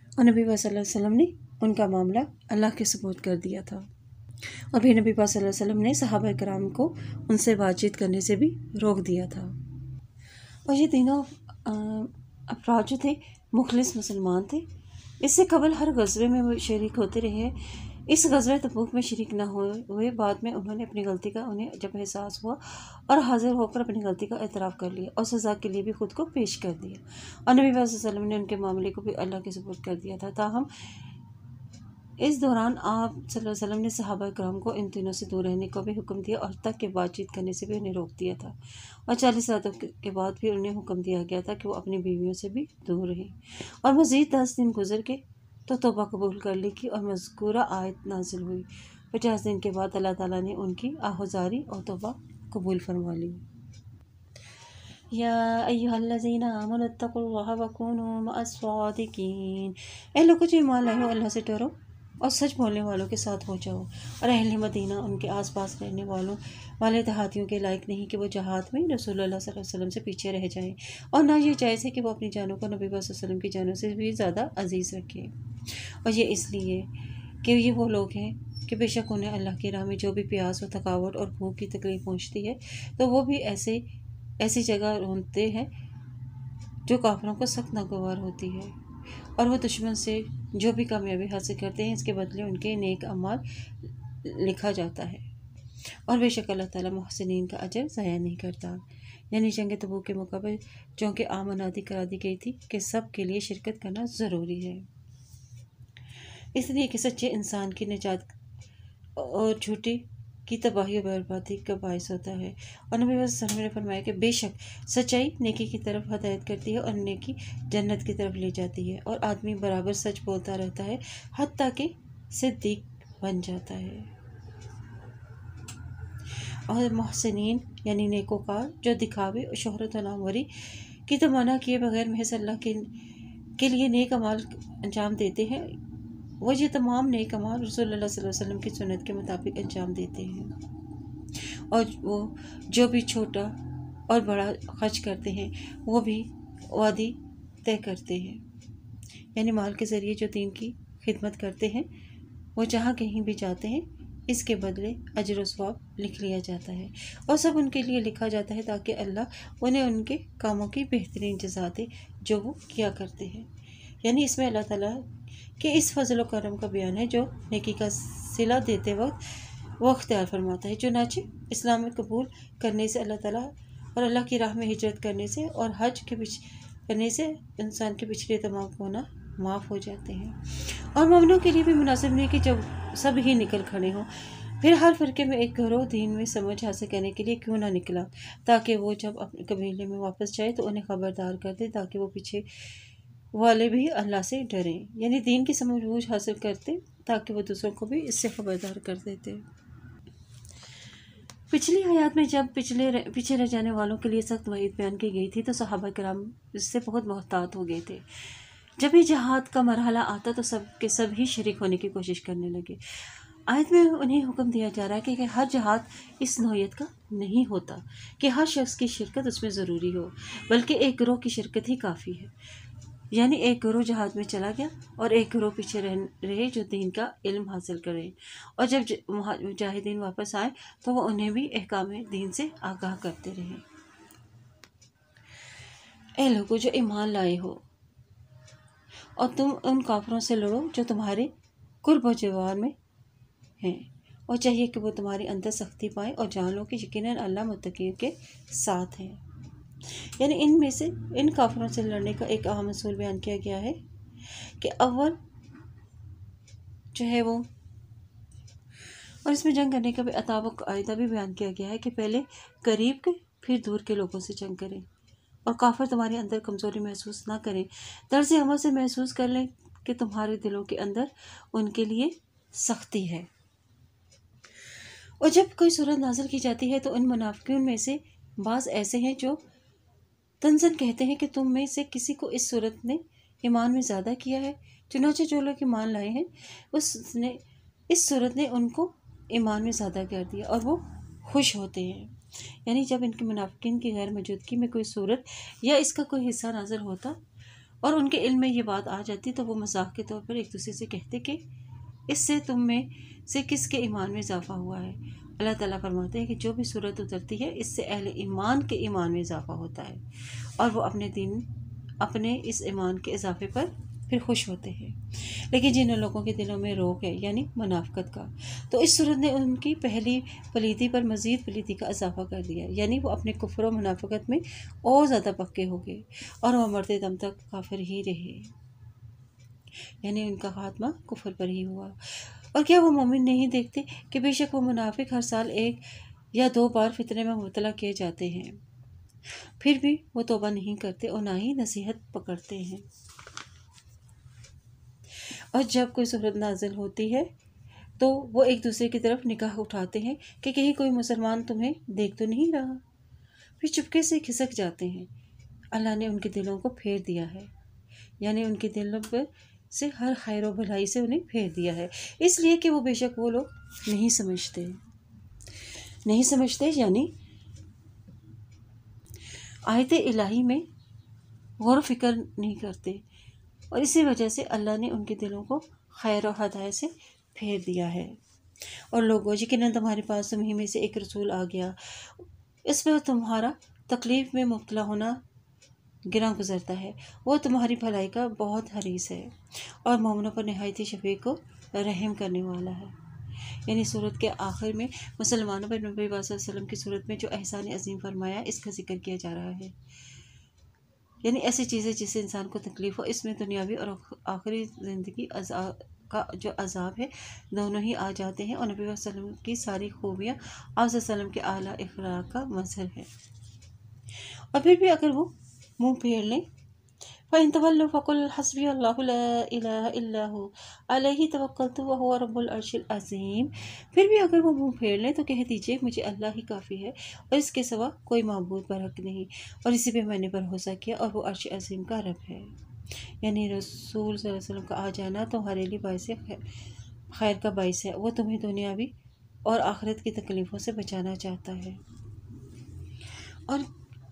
اور نبی صلی اللہ علیہ وسلم نے ان کا معاملہ اللہ کے سپرد کر دیا تھا، اور پھر نبی صلی اللہ علیہ وسلم نے صحابہ کرام کو ان سے بات چیت کرنے سے بھی روک دیا تھا۔ اور یہ تینوں افراد جو تھے مخلص مسلمان تھے، اس سے قبل ہر غزوے میں وہ شریک ہوتے رہے ہیں۔ اس غزوہ تبوک میں شریک نہ ہوئے، بعد میں انہوں نے اپنی غلطی کا انہیں جب احساس ہوا اور حاضر ہو کر اپنی غلطی کا اعتراف کر لیا اور سزا کے لیے بھی خود کو پیش کر دیا، اور نبی صلی اللہ علیہ وسلم نے ان کے معاملے کو بھی اللہ کے سپرد کر دیا تھا۔ تاہم اس دوران آپ صلی اللہ علیہ وسلم نے صحابہ کرام کو ان تینوں سے دور رہنے کا بھی حکم دیا، اور تک کہ بات چیت کرنے سے بھی انہیں روک دیا تھا، اور 40 راتوں کے بعد پھر انہیں حکم دیا گیا تھا کہ وہ اپنی بیویوں سے بھی دور رہیں، اور مزید 10 دن گزر کے تو توبہ قبول کر لی کی اور مذکورہ آیت نازل ہوئی۔ 50 دن کے بعد اللہ تعالیٰ نے ان کی آہوزاری اور توبہ قبول فرما لی۔ یا ایھا الذین آمنوا اتقوا اللہ وکونوا مع الصادقین، اے لوگو جو ایمان لائے ہو، اللہ سے ڈرو اور سچ بولنے والوں کے ساتھ ہو جاؤ۔ اور اہل مدینہ ان کے آس پاس رہنے والے دیہاتیوں کے لائق نہیں کہ وہ جہاد میں رسول اللہ صلی اللہ علیہ وسلم سے پیچھے رہ جائیں، اور نہ یہ جائز ہے کہ وہ اپنی جانوں کو نبی صلی اللہ علیہ وسلم کی جانوں سے بھی زیادہ عزیز رکھیں، اور یہ اس لیے کہ یہ وہ لوگ ہیں کہ بے شک انہیں اللہ کی راہ میں جو بھی پیاس و تھکاوٹ اور بھوک کی تکلیف پہنچتی ہے تو وہ بھی ایسی جگہ ڈھونڈتے ہیں جو کافروں کو سخت ناگوار ہوتی ہے، اور وہ دشمن سے جو بھی کامیابی حاصل کرتے ہیں اس کے بدلے ان کے نیک اعمال لکھا جاتا ہے، اور بے شک اللہ تعالیٰ محسنین کا اجر ضائع نہیں کرتا۔ یعنی جنگ تبوک کے موقع پر چونکہ عام منادی کرا دی گئی تھی کہ سب کے لیے شرکت کرنا ضروری ہے، اس لیے کہ سچے انسان کی نجات اور جھوٹی کی تباہی و بربادی کا باعث ہوتا ہے، اور نبی صلی اللہ علیہ وسلم نے فرمایا کہ بے شک سچائی نیکی کی طرف ہدایت کرتی ہے اور نیکی جنت کی طرف لے جاتی ہے، اور آدمی برابر سچ بولتا رہتا ہے حتیٰ کہ صدیق بن جاتا ہے۔ اور محسنین یعنی نیکوکار جو دکھاوے اور شہرت و ناموری کی تمنا کیے بغیر محض اللہ کے لیے نیک اعمال انجام دیتے ہیں، وہ یہ تمام نیک اعمال رسول اللہ صلی اللہ علیہ وسلم کی سنت کے مطابق انجام دیتے ہیں، اور وہ جو بھی چھوٹا اور بڑا خرچ کرتے ہیں وہ بھی وعدی طے کرتے ہیں، یعنی مال کے ذریعے جو دین کی خدمت کرتے ہیں وہ جہاں کہیں بھی جاتے ہیں اس کے بدلے اجر و ثواب لکھ لیا جاتا ہے، اور سب ان کے لیے لکھا جاتا ہے تاکہ اللہ انہیں ان کے کاموں کی بہترین جزا دے جو وہ کیا کرتے ہیں۔ یعنی اس میں اللہ تعالیٰ کہ اس فضل و کرم کا بیان ہے جو نیکی کا صلہ دیتے وقت وہ اختیار فرماتا ہے، چنانچہ اسلام میں قبول کرنے سے اللہ تعالیٰ اور اللہ کی راہ میں ہجرت کرنے سے اور حج کرنے سے انسان کے پچھلے تمام گناہ معاف ہو جاتے ہیں، اور مومنوں کے لیے بھی مناسب نہیں کہ جب سب ہی نکل کھڑے ہوں، پھر ہر فرقے میں ایک گروہ دین میں سمجھ حاصل کرنے کے لیے کیوں نہ نکلا، تاکہ وہ جب اپنے قبیلے میں واپس جائے تو انہیں خبردار کر دے تاکہ وہ پیچھے والے بھی اللہ سے ڈریں، یعنی دین کی سمجھ بوجھ حاصل کرتے تاکہ وہ دوسروں کو بھی اس سے خبردار کر دیتے۔ پچھلی حیات میں جب پیچھے رہ جانے والوں کے لیے سخت وعید بیان کی گئی تھی تو صحابہ کرام اس سے بہت محتاط ہو گئے تھے۔ جب بھی جہاد کا مرحلہ آتا تو سب کے سب ہی شریک ہونے کی کوشش کرنے لگے۔ آیت میں انہیں حکم دیا جا رہا ہے کہ ہر جہاد اس نوعیت کا نہیں ہوتا کہ ہر شخص کی شرکت اس میں ضروری ہو، بلکہ ایک گروہ کی شرکت ہی کافی ہے۔ یعنی ایک گروہ جہاد میں چلا گیا اور ایک گروہ پیچھے رہے جو دین کا علم حاصل کرے، اور جب مجاہدین واپس آئے تو وہ انہیں بھی احکام دین سے آگاہ کرتے رہے۔ اے لوگو جو ایمان لائے ہو، اور تم ان کافروں سے لڑو جو تمہارے قرب و جوار میں ہیں، اور چاہیے کہ وہ تمہارے اندر سختی پائیں اور جان لو کہ یقیناً اللہ متقیوں کے ساتھ ہے۔ یعنی ان میں سے ان کافروں سے لڑنے کا ایک اہم اصول بیان کیا گیا ہے کہ اول جو ہے وہ، اور اس میں جنگ کرنے کا بھی عتاب و قاعدہ بھی بیان کیا گیا ہے کہ پہلے قریب کے پھر دور کے لوگوں سے جنگ کریں، اور کافر تمہارے اندر کمزوری محسوس نہ کریں، طرز عمل سے محسوس کر لیں کہ تمہارے دلوں کے اندر ان کے لیے سختی ہے۔ اور جب کوئی صورت نازل کی جاتی ہے تو ان منافقین میں سے بعض ایسے ہیں جو تنزن کہتے ہیں کہ تم میں سے کسی کو اس صورت نے ایمان میں زیادہ کیا ہے، چنانچہ جو لوگ ایمان لائے ہیں اس صورت نے ان کو ایمان میں زیادہ کر دیا اور وہ خوش ہوتے ہیں۔ یعنی جب ان کے منافقین کی غیر موجودگی میں کوئی صورت یا اس کا کوئی حصہ نازل ہوتا اور ان کے علم میں یہ بات آ جاتی تو وہ مذاق کے طور پر ایک دوسرے سے کہتے کہ اس سے تم میں سے کس کے ایمان میں اضافہ ہوا ہے۔ اللہ تعالیٰ فرماتے ہیں کہ جو بھی صورت اترتی ہے اس سے اہل ایمان کے ایمان میں اضافہ ہوتا ہے، اور وہ اپنے اس ایمان کے اضافے پر پھر خوش ہوتے ہیں۔ لیکن جن لوگوں کے دلوں میں روگ ہے، یعنی منافقت کا، تو اس صورت نے ان کی پہلی پلیتی پر مزید پلیتی کا اضافہ کر دیا، یعنی وہ اپنے کفر و منافقت میں اور زیادہ پکے ہو گئے اور وہ مرتے دم تک کافر ہی رہے، یعنی ان کا خاتمہ کفر پر ہی ہوا۔ اور کیا وہ مومن نہیں دیکھتے کہ بے شک وہ منافق ہر سال 1 یا 2 بار فتنے میں مبتلا کیے جاتے ہیں، پھر بھی وہ توبہ نہیں کرتے اور نہ ہی نصیحت پکڑتے ہیں۔ اور جب کوئی صورت نازل ہوتی ہے تو وہ ایک دوسرے کی طرف نگاہ اٹھاتے ہیں کہ کہیں کوئی مسلمان تمہیں دیکھ تو نہیں رہا، پھر چپکے سے کھسک جاتے ہیں۔ اللہ نے ان کے دلوں کو پھیر دیا ہے، یعنی ان کے دلوں پر سے ہر خیر و بھلائی سے انہیں پھیر دیا ہے، اس لیے کہ وہ بے شک وہ لوگ نہیں سمجھتے، یعنی آیت الہی میں غور و فکر نہیں کرتے، اور اسی وجہ سے اللہ نے ان کے دلوں کو خیر و ہدایت سے پھیر دیا ہے۔ اور لوگوں یقیناً تمہارے پاس تمہیں میں سے ایک رسول آ گیا، اس پر تمہارا تکلیف میں مبتلا ہونا گراں گزرتا ہے، وہ تمہاری بھلائی کا بہت حریص ہے اور مومنوں پر نہایت ہی شفیق و رحم کرنے والا ہے۔ یعنی سورت کے آخر میں مسلمانوں پر نبی صلی اللہ علیہ وسلم کی صورت میں جو احسان عظیم فرمایا اس کا ذکر کیا جا رہا ہے، یعنی ایسی چیزیں جس سے انسان کو تکلیف ہو، اس میں دنیاوی اور آخری زندگی کا جو عذاب ہے دونوں ہی آ جاتے ہیں، اور نبی صلی اللہ علیہ وسلم کی ساری خوبیاں آپ صلی اللہ علیہ وسلم کے اعلیٰ اخلاق کا مظہر ہے۔ اور پھر بھی اگر وہ منہ پھیر لیں، فَإِن تَوَلَّوْا فَقُلْ حَسْبِيَ اللَّهُ لَا إِلَٰهَ إِلَّا هُوَ عَلَيْهِ تَوَكَّلْتُ وَهُوَ رَبُّ الْعَرْشِ الْعَظِيمِ۔ پھر بھی اگر وہ منہ پھیر لیں تو کہہ دیجئے مجھے اللہ ہی کافی ہے اور اس کے سوا کوئی معبود برحق نہیں، اور اسی پہ میں نے بھروسہ کیا اور وہ عرش عظیم کا رب ہے۔ یعنی رسول صلی اللہ علیہ وسلم کا آ جانا تمہارے لیے باعث خیر کا باعث ہے، وہ تمہیں دنیاوی اور آخرت کی تکلیفوں سے بچانا چاہتا ہے۔ اور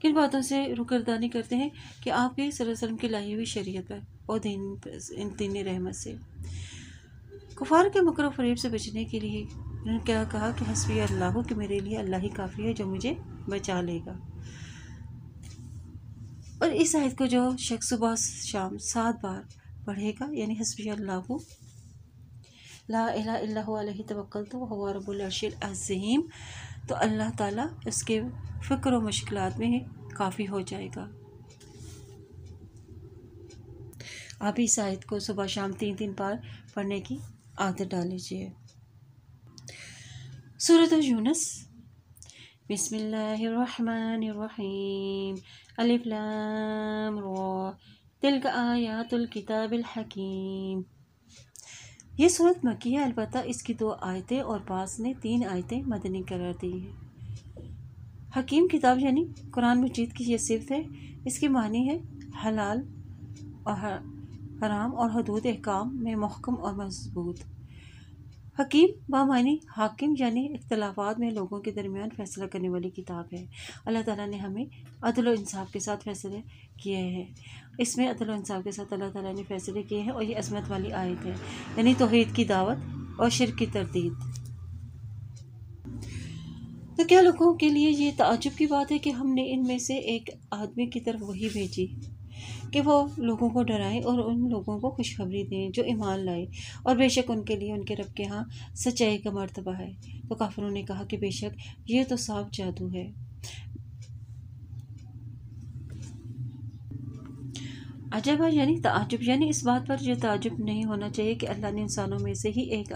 کن باتوں سے رکردانی کرتے ہیں کہ آپ کے صلی اللہ علیہ وسلم کی لائی ہوئی شریعت پر اور دین رحمت سے۔ کفار کے مکر و فریب سے بچنے کے لیے انہوں نے کیا کہا کہ حسبی اللہ، کہ میرے لیے اللہ ہی کافی ہے جو مجھے بچا لے گا۔ اور اس آیت کو جو شخص صبح شام 7 بار پڑھے گا، یعنی حسبی اللہ لا الہ الا هو علیہ توکلت وہو رب العرش العظیم، تو اللہ تعالیٰ اس کے فکر و مشکلات میں کافی ہو جائے گا۔ آپ اس آیت کو صبح شام 3 بار پڑھنے کی عادت ڈال لیجیے۔ سورۃ یونس، بسم اللہ الرحمن الرحیم، الف لام را، تلک آیات الکتاب الحکیم۔ یہ صورت مکی ہے، البتہ اس کی 2 آیتیں اور بعض نے 3 آیتیں مدنی قرار دی ہیں۔ حکیم کتاب یعنی قرآن مجید کی یہ صفت ہے، اس کی معنی ہے حلال اور حرام اور حدود احکام میں محکم اور مضبوط۔ حکیم بامعنی حاکم یعنی اختلافات میں لوگوں کے درمیان فیصلہ کرنے والی کتاب ہے۔ اللہ تعالیٰ نے ہمیں عدل و انصاف کے ساتھ فیصلے کیے ہیں۔ اس میں عدل و انصاف کے ساتھ اللہ تعالیٰ نے فیصلے کیے ہیں، اور یہ عظمت والی آیت ہے، یعنی توحید کی دعوت اور شرک کی تردید۔ تو کیا لوگوں کے لیے یہ تعجب کی بات ہے کہ ہم نے ان میں سے ایک آدمی کی طرف وحی بھیجی کہ وہ لوگوں کو ڈرائیں اور ان لوگوں کو خوشخبری دیں جو ایمان لائے، اور بے شک ان کے لیے ان کے رب کے ہاں سچائی کا مرتبہ ہے۔ تو کافروں نے کہا کہ بے شک یہ تو صاف جادو ہے۔ عجب یعنی تعجب، یعنی اس بات پر یہ تعجب نہیں ہونا چاہیے کہ اللہ نے انسانوں میں سے ہی ایک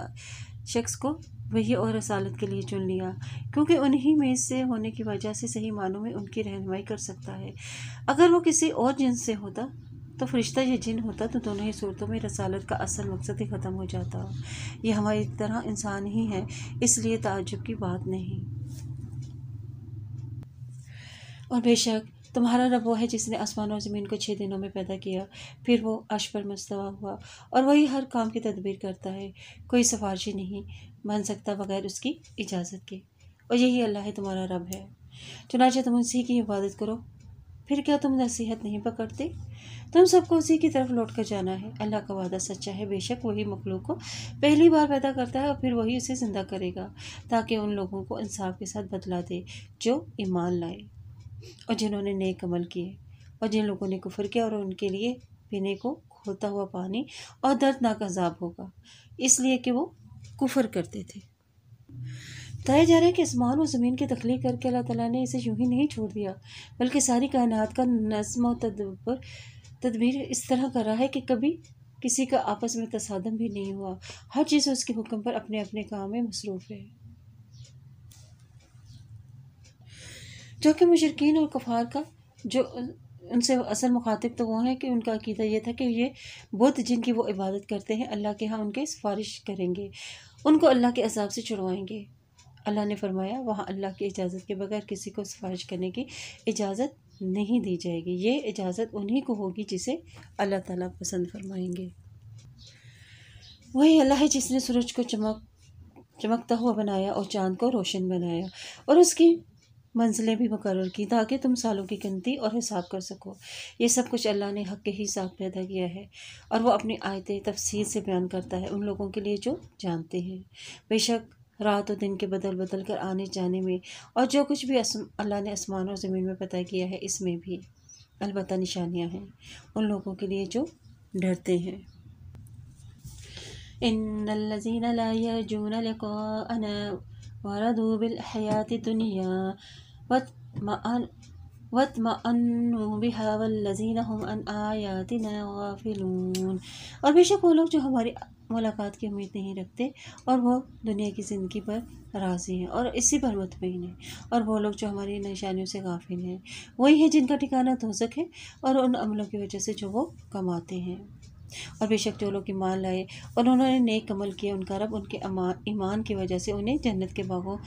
شخص کو وحی اور رسالت کے لیے چن لیا، کیونکہ انہی میں سے ہونے کی وجہ سے صحیح معنوں میں ان کی رہنمائی کر سکتا ہے۔ اگر وہ کسی اور جنس سے ہوتا تو فرشتہ یا جن ہوتا تو دونوں ہی صورتوں میں رسالت کا اصل مقصد ہی ختم ہو جاتا۔ یہ ہماری طرح انسان ہی ہے، اس لیے تعجب کی بات نہیں۔ اور بے شک تمہارا رب وہ ہے جس نے آسمان اور زمین کو 6 دنوں میں پیدا کیا، پھر وہ عرش پر مستوی ہوا، اور وہی ہر کام کی تدبیر کرتا ہے۔ کوئی سفارشی نہیں بن سکتا بغیر اس کی اجازت کے، اور یہی اللہ ہے تمہارا رب ہے، چنانچہ تم اسی کی عبادت کرو۔ پھر کیا تم نصیحت نہیں پکڑتے؟ تم سب کو اسی کی طرف لوٹ کر جانا ہے۔ اللہ کا وعدہ سچا ہے، بے شک وہی مخلوق کو پہلی بار پیدا کرتا ہے اور پھر وہی اسے زندہ کرے گا، تاکہ ان لوگوں کو انصاف کے ساتھ بدلا دے جو ایمان لائے اور جنہوں نے نیک عمل کیے، اور جن لوگوں نے کفر کیا اور ان کے لیے پینے کو کھولتا ہوا پانی اور دردناک عذاب ہوگا، اس لیے کہ وہ کفر کرتے تھے۔ بتایا جا رہا ہے کہ آسمان و زمین کی تخلیق کر کے اللہ تعالیٰ نے اسے یوں ہی نہیں چھوڑ دیا، بلکہ ساری کائنات کا نظم و تدبیر اس طرح کر رہا ہے کہ کبھی کسی کا آپس میں تصادم بھی نہیں ہوا۔ ہر چیز اس کے حکم پر اپنے اپنے کام میں مصروف ہے۔ جو کہ مشرکین اور کفار کا جو ان سے اصل مخاطب تو وہ ہیں کہ ان کا عقیدہ یہ تھا کہ یہ بت جن کی وہ عبادت کرتے ہیں اللہ کے ہاں ان کے سفارش کریں گے، ان کو اللہ کے عذاب سے چھڑوائیں گے۔ اللہ نے فرمایا وہاں اللہ کی اجازت کے بغیر کسی کو سفارش کرنے کی اجازت نہیں دی جائے گی، یہ اجازت انہی کو ہوگی جسے اللہ تعالیٰ پسند فرمائیں گے۔ وہی اللہ ہے جس نے سورج کو چمکتا ہوا بنایا اور چاند کو روشن بنایا، اور اس کی منزلیں بھی مقرر کی تاکہ تم سالوں کی گنتی اور حساب کر سکو۔ یہ سب کچھ اللہ نے حق کے ہی ساتھ پیدا کیا ہے، اور وہ اپنی آیتیں تفصیل سے بیان کرتا ہے ان لوگوں کے لیے جو جانتے ہیں۔ بے شک رات و دن کے بدل بدل کر آنے جانے میں اور جو کچھ بھی اللہ نے آسمان اور زمین میں پیدا کیا ہے اس میں بھی البتہ نشانیاں ہیں ان لوگوں کے لیے جو ڈرتے ہیں۔ ان الذین لا یرجون لقاءنا ورضوا بالحیاۃ الدنیا وَاطْمَأَنُّوا بِهَا وَالَّذِينَ هُمْ عَنْ آیَاتِنَا غَافِلُونَ۔ اور بے شک وہ لوگ جو ہماری ملاقات کی امید نہیں رکھتے اور وہ دنیا کی زندگی پر راضی ہیں اور اسی پر مطمئن ہیں، اور وہ لوگ جو ہماری نشانیوں سے غافل ہیں وہی ہے جن کا ٹھکانہ دوزخ ہے اور ان عملوں کی وجہ سے جو وہ کماتے ہیں۔ اور بے شک جو لوگ ایمان لائے اور انہوں نے نیک عمل کیا ان کا رب ان کے ایمان کی وجہ سے انہیں جنت کے باغوں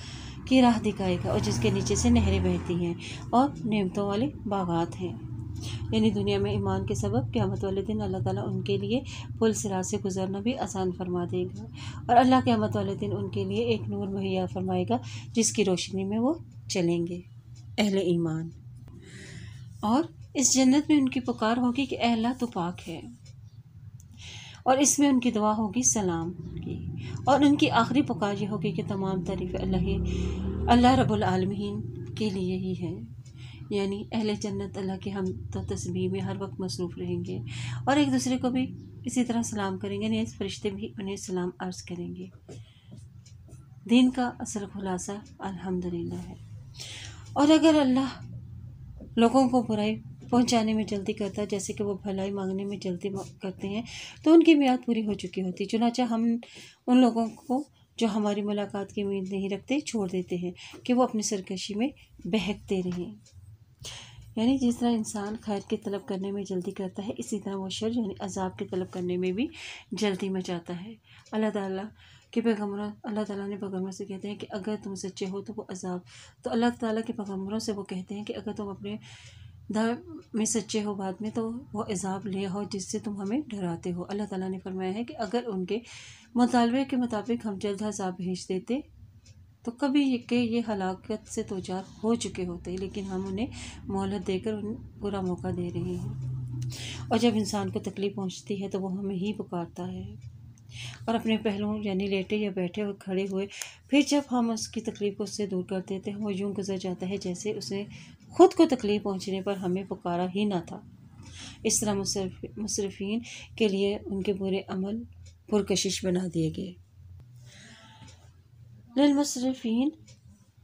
کی راہ دکھائے گا، اور جس کے نیچے سے نہریں بہتی ہیں اور نعمتوں والے باغات ہیں۔ یعنی دنیا میں ایمان کے سبب قیامت والے دن اللہ تعالیٰ ان کے لیے پل صراط سے گزرنا بھی آسان فرما دے گا، اور اللہ قیامت والے دن ان کے لیے ایک نور مہیا فرمائے گا جس کی روشنی میں وہ چلیں گے، اہل ایمان۔ اور اس جنت میں ان کی پکار ہوگی کہ اے اللہ تو پاک ہے، اور اس میں ان کی دعا ہوگی سلام کی، اور ان کی آخری پکار یہ ہوگی کہ تمام تعریف اللہ رب العالمین کے لیے ہی ہے۔ یعنی اہل جنت اللہ کے حمد و تسبیح میں ہر وقت مصروف رہیں گے اور ایک دوسرے کو بھی اسی طرح سلام کریں گے، نیز فرشتے بھی انہیں سلام عرض کریں گے۔ دین کا اصل خلاصہ الحمدللہ ہے، اور اگر اللہ لوگوں کو برائی پہنچانے میں جلدی کرتا ہے جیسے کہ وہ بھلائی مانگنے میں جلدی کرتے ہیں تو ان کی میعاد پوری ہو چکی ہوتی، چنانچہ ہم ان لوگوں کو جو ہماری ملاقات کی امید نہیں رکھتے چھوڑ دیتے ہیں کہ وہ اپنی سرکشی میں بہکتے رہیں۔ یعنی جس طرح انسان خیر کی طلب کرنے میں جلدی کرتا ہے، اسی طرح وہ شر یعنی عذاب کی طلب کرنے میں بھی جلدی مچاتا ہے۔ اللہ تعالیٰ کے پیغمبروں سے کہتے ہیں کہ اگر تم سچے ہو تو وہ عذاب، تو اللہ تعالیٰ کے پیغمبروں سے وہ کہتے ہیں کہ اگر تم اپنے دعوے میں سچے ہو بعد میں، تو وہ عذاب لے ہو جس سے تم ہمیں ڈراتے ہو۔ اللہ تعالیٰ نے فرمایا ہے کہ اگر ان کے مطالبے کے مطابق ہم جلد عذاب بھیج دیتے تو کبھی یہ ہلاکت سے دوچار ہو چکے ہوتے، لیکن ہم انہیں مہلت دے کر برا موقع دے رہے ہیں۔ اور جب انسان کو تکلیف پہنچتی ہے تو وہ ہمیں ہی پکارتا ہے اور اپنے پہلوؤں یعنی لیٹے یا بیٹھے اور کھڑے ہوئے، پھر جب ہم اس کی تکلیف کو اس سے دور کر دیتے ہیں، وہ یوں گزر جاتا ہے جیسے اسے خود کو تکلیف پہنچنے پر ہمیں پکارا ہی نہ تھا۔ اس طرح مصرفین کے لیے ان کے برے عمل پرکشش بنا دیے گئے۔ للمسرفین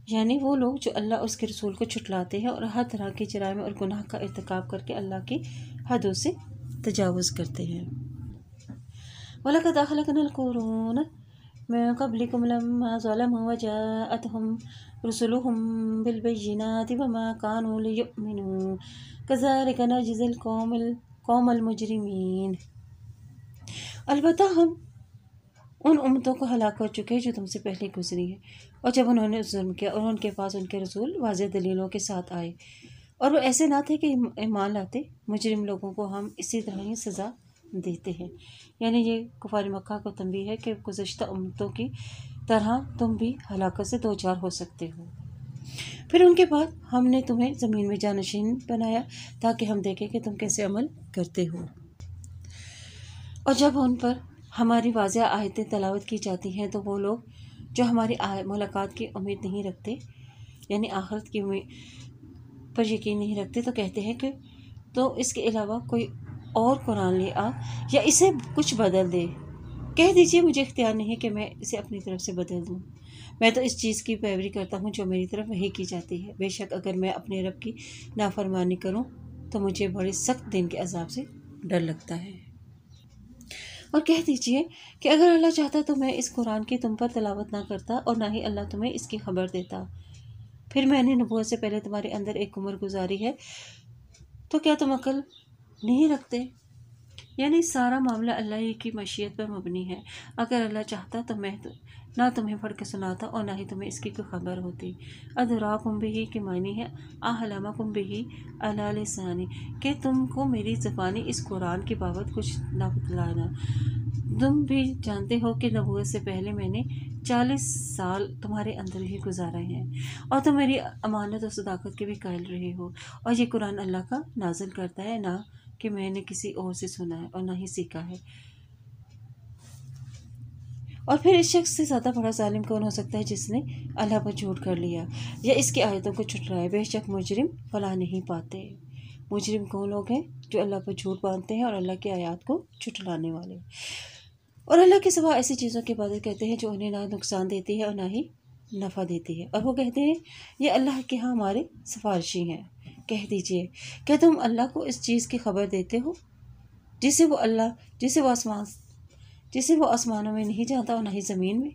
یعنی وہ لوگ جو اللہ اور اس کے رسول کو چھٹلاتے ہیں اور ہر طرح کے جرائم اور گناہ کا ارتکاب کر کے اللہ کی حدوں سے تجاوز کرتے ہیں۔ وَلَقَدْ أَهْلَكْنَا الْقُرُونَ مِن قَبْلِكُمْ لَمَّا ظَلَمُوا وَجَاءَتْهُمْ رُسُلُهُم بِالْبَيِّنَاتِ وَمَا كَانُوا لِيُؤْمِنُوا كَذَلِكَ نَجْزِي الْقَوْمَ الْمُجْرِمِينَ۔ البتہ ہم ان امتوں کو ہلاک کر چکے جو تم سے پہلے گزری ہیں، اور جب انہوں نے ظلم کیا اور ان کے پاس ان کے رسول واضح دلیلوں کے ساتھ آئے اور وہ ایسے نہ تھے کہ ایمان لاتے، مجرم لوگوں کو ہم اسی طرح ہی سزا دیتے ہیں۔ یعنی یہ کفار مکہ کو تنبیہ ہے کہ گزشتہ امتوں کی طرح تم بھی ہلاکت سے دوچار ہو سکتے ہو۔ پھر ان کے بعد ہم نے تمہیں زمین میں جانشین بنایا تاکہ ہم دیکھیں کہ تم کیسے عمل کرتے ہو۔ اور جب ان پر ہماری واضح آیتیں تلاوت کی جاتی ہیں تو وہ لوگ جو ہماری ملاقات کی امید نہیں رکھتے یعنی آخرت کی امید پر یقین نہیں رکھتے تو کہتے ہیں کہ تو اس کے علاوہ کوئی اور قرآن لے آ یا اسے کچھ بدل دے۔ کہہ دیجئے مجھے اختیار نہیں کہ میں اسے اپنی طرف سے بدل دوں، میں تو اس چیز کی پیروی کرتا ہوں جو میری طرف وحی کی جاتی ہے۔ بے شک اگر میں اپنے رب کی نافرمانی کروں تو مجھے بڑے سخت دن کے عذاب سے ڈر لگتا ہے۔ اور کہہ دیجئے کہ اگر اللہ چاہتا تو میں اس قرآن کی تم پر تلاوت نہ کرتا اور نہ ہی اللہ تمہیں اس کی خبر دیتا۔ پھر میں نے نبوت سے پہلے تمہارے اندر ایک عمر گزاری ہے، تو کیا تم عقل نہیں رکھتے؟ یعنی سارا معاملہ اللہ ہی کی مشیت پر مبنی ہے۔ اگر اللہ چاہتا تو میں نہ تمہیں پڑھ کے سناتا اور نہ ہی تمہیں اس کی کوئی خبر ہوتی۔ ادراکم بہ کے معنی ہے اعلمکم بہ علی لسانی، کہ تم کو میری زبانی اس قرآن کی بابت کچھ نہ بتلانا۔ تم بھی جانتے ہو کہ نبوت سے پہلے میں نے 40 سال تمہارے اندر ہی گزارے ہیں اور تم میری امانت اور صداقت کے بھی قائل رہے ہو، اور یہ قرآن اللہ کا نازل کرتا ہے، نہ کہ میں نے کسی اور سے سنا ہے اور نہ ہی سیکھا ہے۔ اور پھر اس شخص سے زیادہ بڑا ظالم کون ہو سکتا ہے جس نے اللہ پر جھوٹ کر لیا یا اس کی آیتوں کو جھٹلائے۔ بے شک مجرم فلاح نہیں پاتے۔ مجرم کون لوگ ہیں؟ جو اللہ پر جھوٹ باندھتے ہیں اور اللہ کی آیات کو جھٹلانے والے، اور اللہ کے سوا ایسی چیزوں کی عبادت کرتے ہیں جو انہیں نہ نقصان دیتی ہے اور نہ ہی نفع دیتی ہے، اور وہ کہتے ہیں یہ اللہ کے ہاں ہمارے سفارشی ہیں۔ کہہ دیجئے کیا تم اللہ کو اس چیز کی خبر دیتے ہو جسے وہ آسمانوں میں نہیں جانتا اور نہ ہی زمین میں؟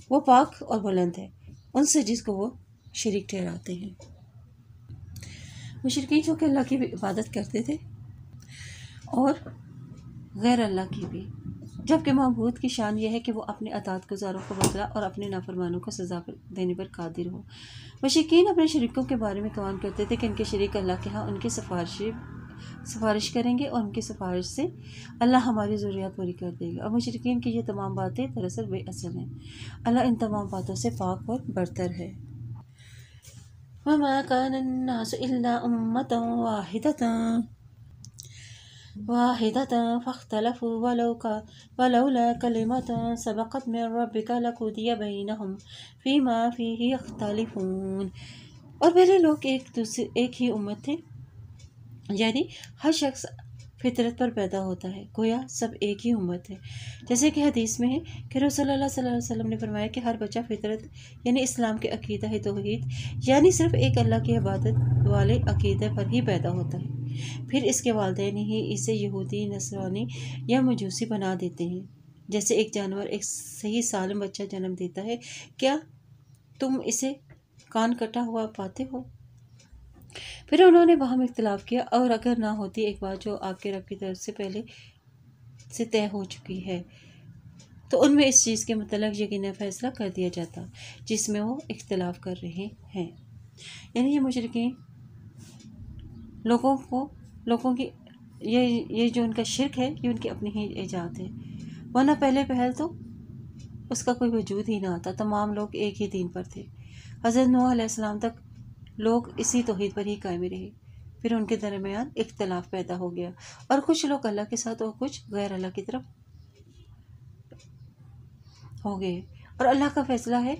وہ پاک اور بلند ہے ان سے جس کو وہ شریک ٹھہراتے ہیں۔ مشرکین جو کہ اللہ کی بھی عبادت کرتے تھے اور غیر اللہ کی بھی، جبکہ معبود کی شان یہ ہے کہ وہ اپنے اطاعت گزاروں کو بدلہ اور اپنے نافرمانوں کو سزا دینے پر قادر ہو۔ مشرکین اپنے شریکوں کے بارے میں گمان کرتے تھے کہ ان کے شریک اللہ کے ہاں ان کی سفارش کریں گے اور ان کی سفارش سے اللہ ہماری ضروریات پوری کر دے گا، اور مشرکین کی یہ تمام باتیں دراصل بے اصل ہیں۔ اللہ ان تمام باتوں سے پاک اور برتر ہے۔ وَمَا كَانَ النَّاسُ إِلَّا أُمَّةً واحدة فاختلفوا ولولا كلمة سبقت من ربك لقضي بينهم فيما فيه يختلفون۔ اور پہلے لوگ ایک ہی امت تھے، یعنی ہر شخص فطرت پر پیدا ہوتا ہے، گویا سب ایک ہی امت ہے۔ جیسے کہ حدیث میں ہے کہ رسول اللہ صلی اللہ علیہ وسلم نے فرمایا کہ ہر بچہ فطرت یعنی اسلام کے عقیدہ توحید یعنی صرف ایک اللہ کی عبادت والے عقیدے پر ہی پیدا ہوتا ہے، پھر اس کے والدین ہی اسے یہودی، نصرانی یا مجوسی بنا دیتے ہیں۔ جیسے ایک جانور ایک صحیح سالم بچہ جنم دیتا ہے، کیا تم اسے کان کٹا ہوا پاتے ہو؟ پھر انہوں نے باہم اختلاف کیا، اور اگر نہ ہوتی ایک بات جو آپ کے رب کی طرف سے پہلے سے طے ہو چکی ہے تو ان میں اس چیز کے متعلق یقیناً فیصلہ کر دیا جاتا جس میں وہ اختلاف کر رہے ہیں۔ یعنی یہ مشرکین لوگوں کی یہ جو ان کا شرک ہے یہ ان کی اپنی ہی ایجاد ہے، ورنہ پہلے پہل تو اس کا کوئی وجود ہی نہ آتا، تمام لوگ ایک ہی دین پر تھے۔ حضرت نوح علیہ السلام تک لوگ اسی توحید پر ہی قائم رہے، پھر ان کے درمیان اختلاف پیدا ہو گیا، اور کچھ لوگ اللہ کے ساتھ اور کچھ غیر اللہ کی طرف ہو گئے۔ اور اللہ کا فیصلہ ہے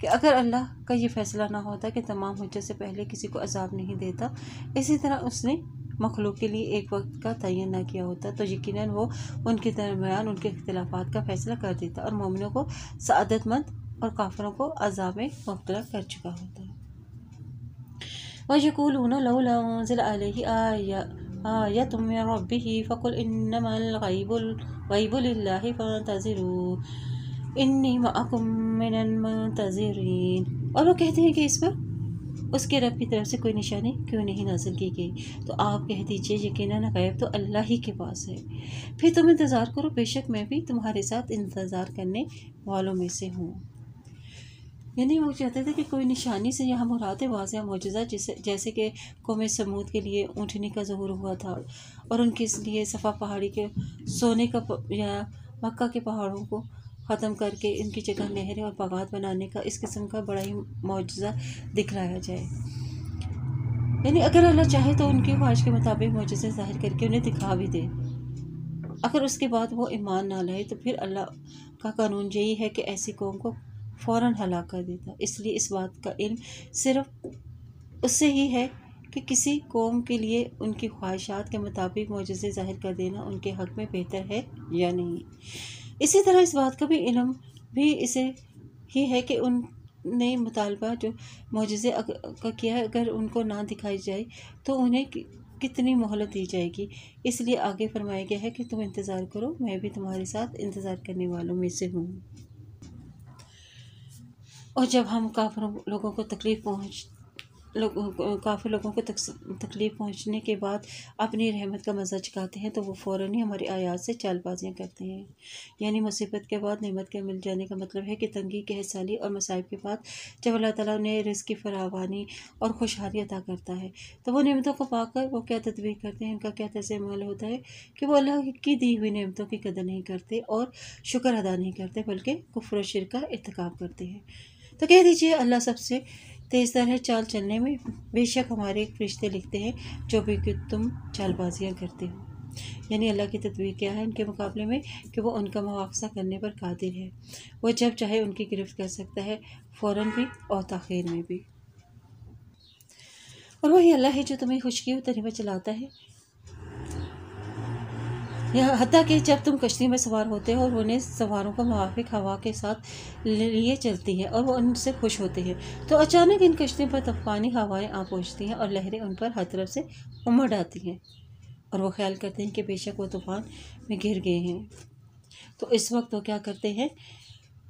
کہ اگر اللہ کا یہ فیصلہ نہ ہوتا کہ تمام حجت سے پہلے کسی کو عذاب نہیں دیتا، اسی طرح اس نے مخلوق کے لیے ایک وقت کا تعین نہ کیا ہوتا تو یقیناً وہ ان کے درمیان ان کے اختلافات کا فیصلہ کر دیتا اور مومنوں کو سعادت مند اور کافروں کو عذاب میں مبتلا کر چکا ہوتا۔ وَيَقُولُونَ لَوْلَا أُنزِلَ عَلَيْهِ آيَةٌ مِّن رَّبِّهِ فَقُلْ إِنَّمَا الْغَيْبُ لِلَّهِ فَانتَظِرُوا إِنِّي مَعَكُم مِّنَ الْمُنتَظِرِينَ۔ اور وہ کہتے ہیں کہ اس پر اس کے رب کی طرف سے کوئی نشانی کیوں نہیں نازل کی گئی؟ تو آپ کہہ دیجئے یقیناً غیب تو اللہ ہی کے پاس ہے، پھر تم انتظار کرو، بے شک میں بھی تمہارے ساتھ انتظار کرنے والوں میں سے ہوں۔ یعنی وہ چاہتے تھے کہ کوئی نشانی سے یہاں مراد ہے واضح معجزہ، جیسے کہ قوم سمود کے لیے اونٹنی کا ظہور ہوا تھا، اور ان کے لیے صفا پہاڑی کے سونے کا یا مکہ کے پہاڑوں کو ختم کر کے ان کی جگہ نہریں اور باغات بنانے کا اس قسم کا بڑا ہی معجزہ دکھلایا جائے۔ یعنی اگر اللہ چاہے تو ان کی خواہش کے مطابق معجزے ظاہر کر کے انہیں دکھا بھی دے، اگر اس کے بعد وہ ایمان نہ لائے تو پھر اللہ کا قانون یہی ہے کہ ایسی قوم کو فوراً ہلاک کر دیتا۔ اس لیے اس بات کا علم صرف اس سے ہی ہے کہ کسی قوم کے لیے ان کی خواہشات کے مطابق معجزے ظاہر کر دینا ان کے حق میں بہتر ہے یا نہیں۔ اسی طرح اس بات کا بھی علم بھی اسے ہی ہے کہ ان نے مطالبہ جو معجزے کا کیا ہے اگر ان کو نہ دکھائی جائے تو انہیں کتنی مہلت دی جائے گی۔ اس لیے آگے فرمایا گیا ہے کہ تم انتظار کرو، میں بھی تمہارے ساتھ انتظار کرنے والوں میں سے ہوں۔ اور جب ہم کافر لوگوں کو تکلیف پہنچنے کے بعد اپنی رحمت کا مزہ چکھاتے ہیں تو وہ فوراً ہی ہماری آیات سے چال بازیاں کرتے ہیں۔ یعنی مصیبت کے بعد نعمت کے مل جانے کا مطلب ہے کہ تنگی، قحط سالی اور مصائب کے بعد جب اللہ تعالیٰ انہیں رزق کی فراوانی اور خوشحالی عطا کرتا ہے تو وہ نعمتوں کو پا کر وہ کیا تدبیر کرتے ہیں، ان کا کیا طرز عمل ہوتا ہے کہ وہ اللہ کی دی ہوئی نعمتوں کی قدر نہیں کرتے اور شکر ادا نہیں کرتے، بلکہ کفر و شرک کا ارتکاب کرتے ہیں۔ تو کہہ دیجئے اللہ سب سے تیز تر ہے چال چلنے میں، بے شک ہمارے فرشتے لکھتے ہیں جو بھی کہ تم چال بازیاں کرتے ہو۔ یعنی اللہ کی تدبیر کیا ہے ان کے مقابلے میں کہ وہ ان کا مواخذہ کرنے پر قادر ہے، وہ جب چاہے ان کی گرفت کر سکتا ہے، فوراً بھی اور تاخیر میں بھی۔ اور وہی اللہ ہے جو تمہیں خشکی و تری میں چلاتا ہے، حتیٰ کہ جب تم کشتی میں سوار ہوتے ہو اور انہیں سواروں کو موافق ہوا کے ساتھ لیے چلتی ہے اور وہ ان سے خوش ہوتے ہیں تو اچانک ان کشتیوں پر طوفانی ہوائیں آ پہنچتی ہیں اور لہریں ان پر ہر طرف سے امڑ آتی ہیں، اور وہ خیال کرتے ہیں کہ بے شک وہ طوفان میں گر گئے ہیں۔ تو اس وقت وہ کیا کرتے ہیں،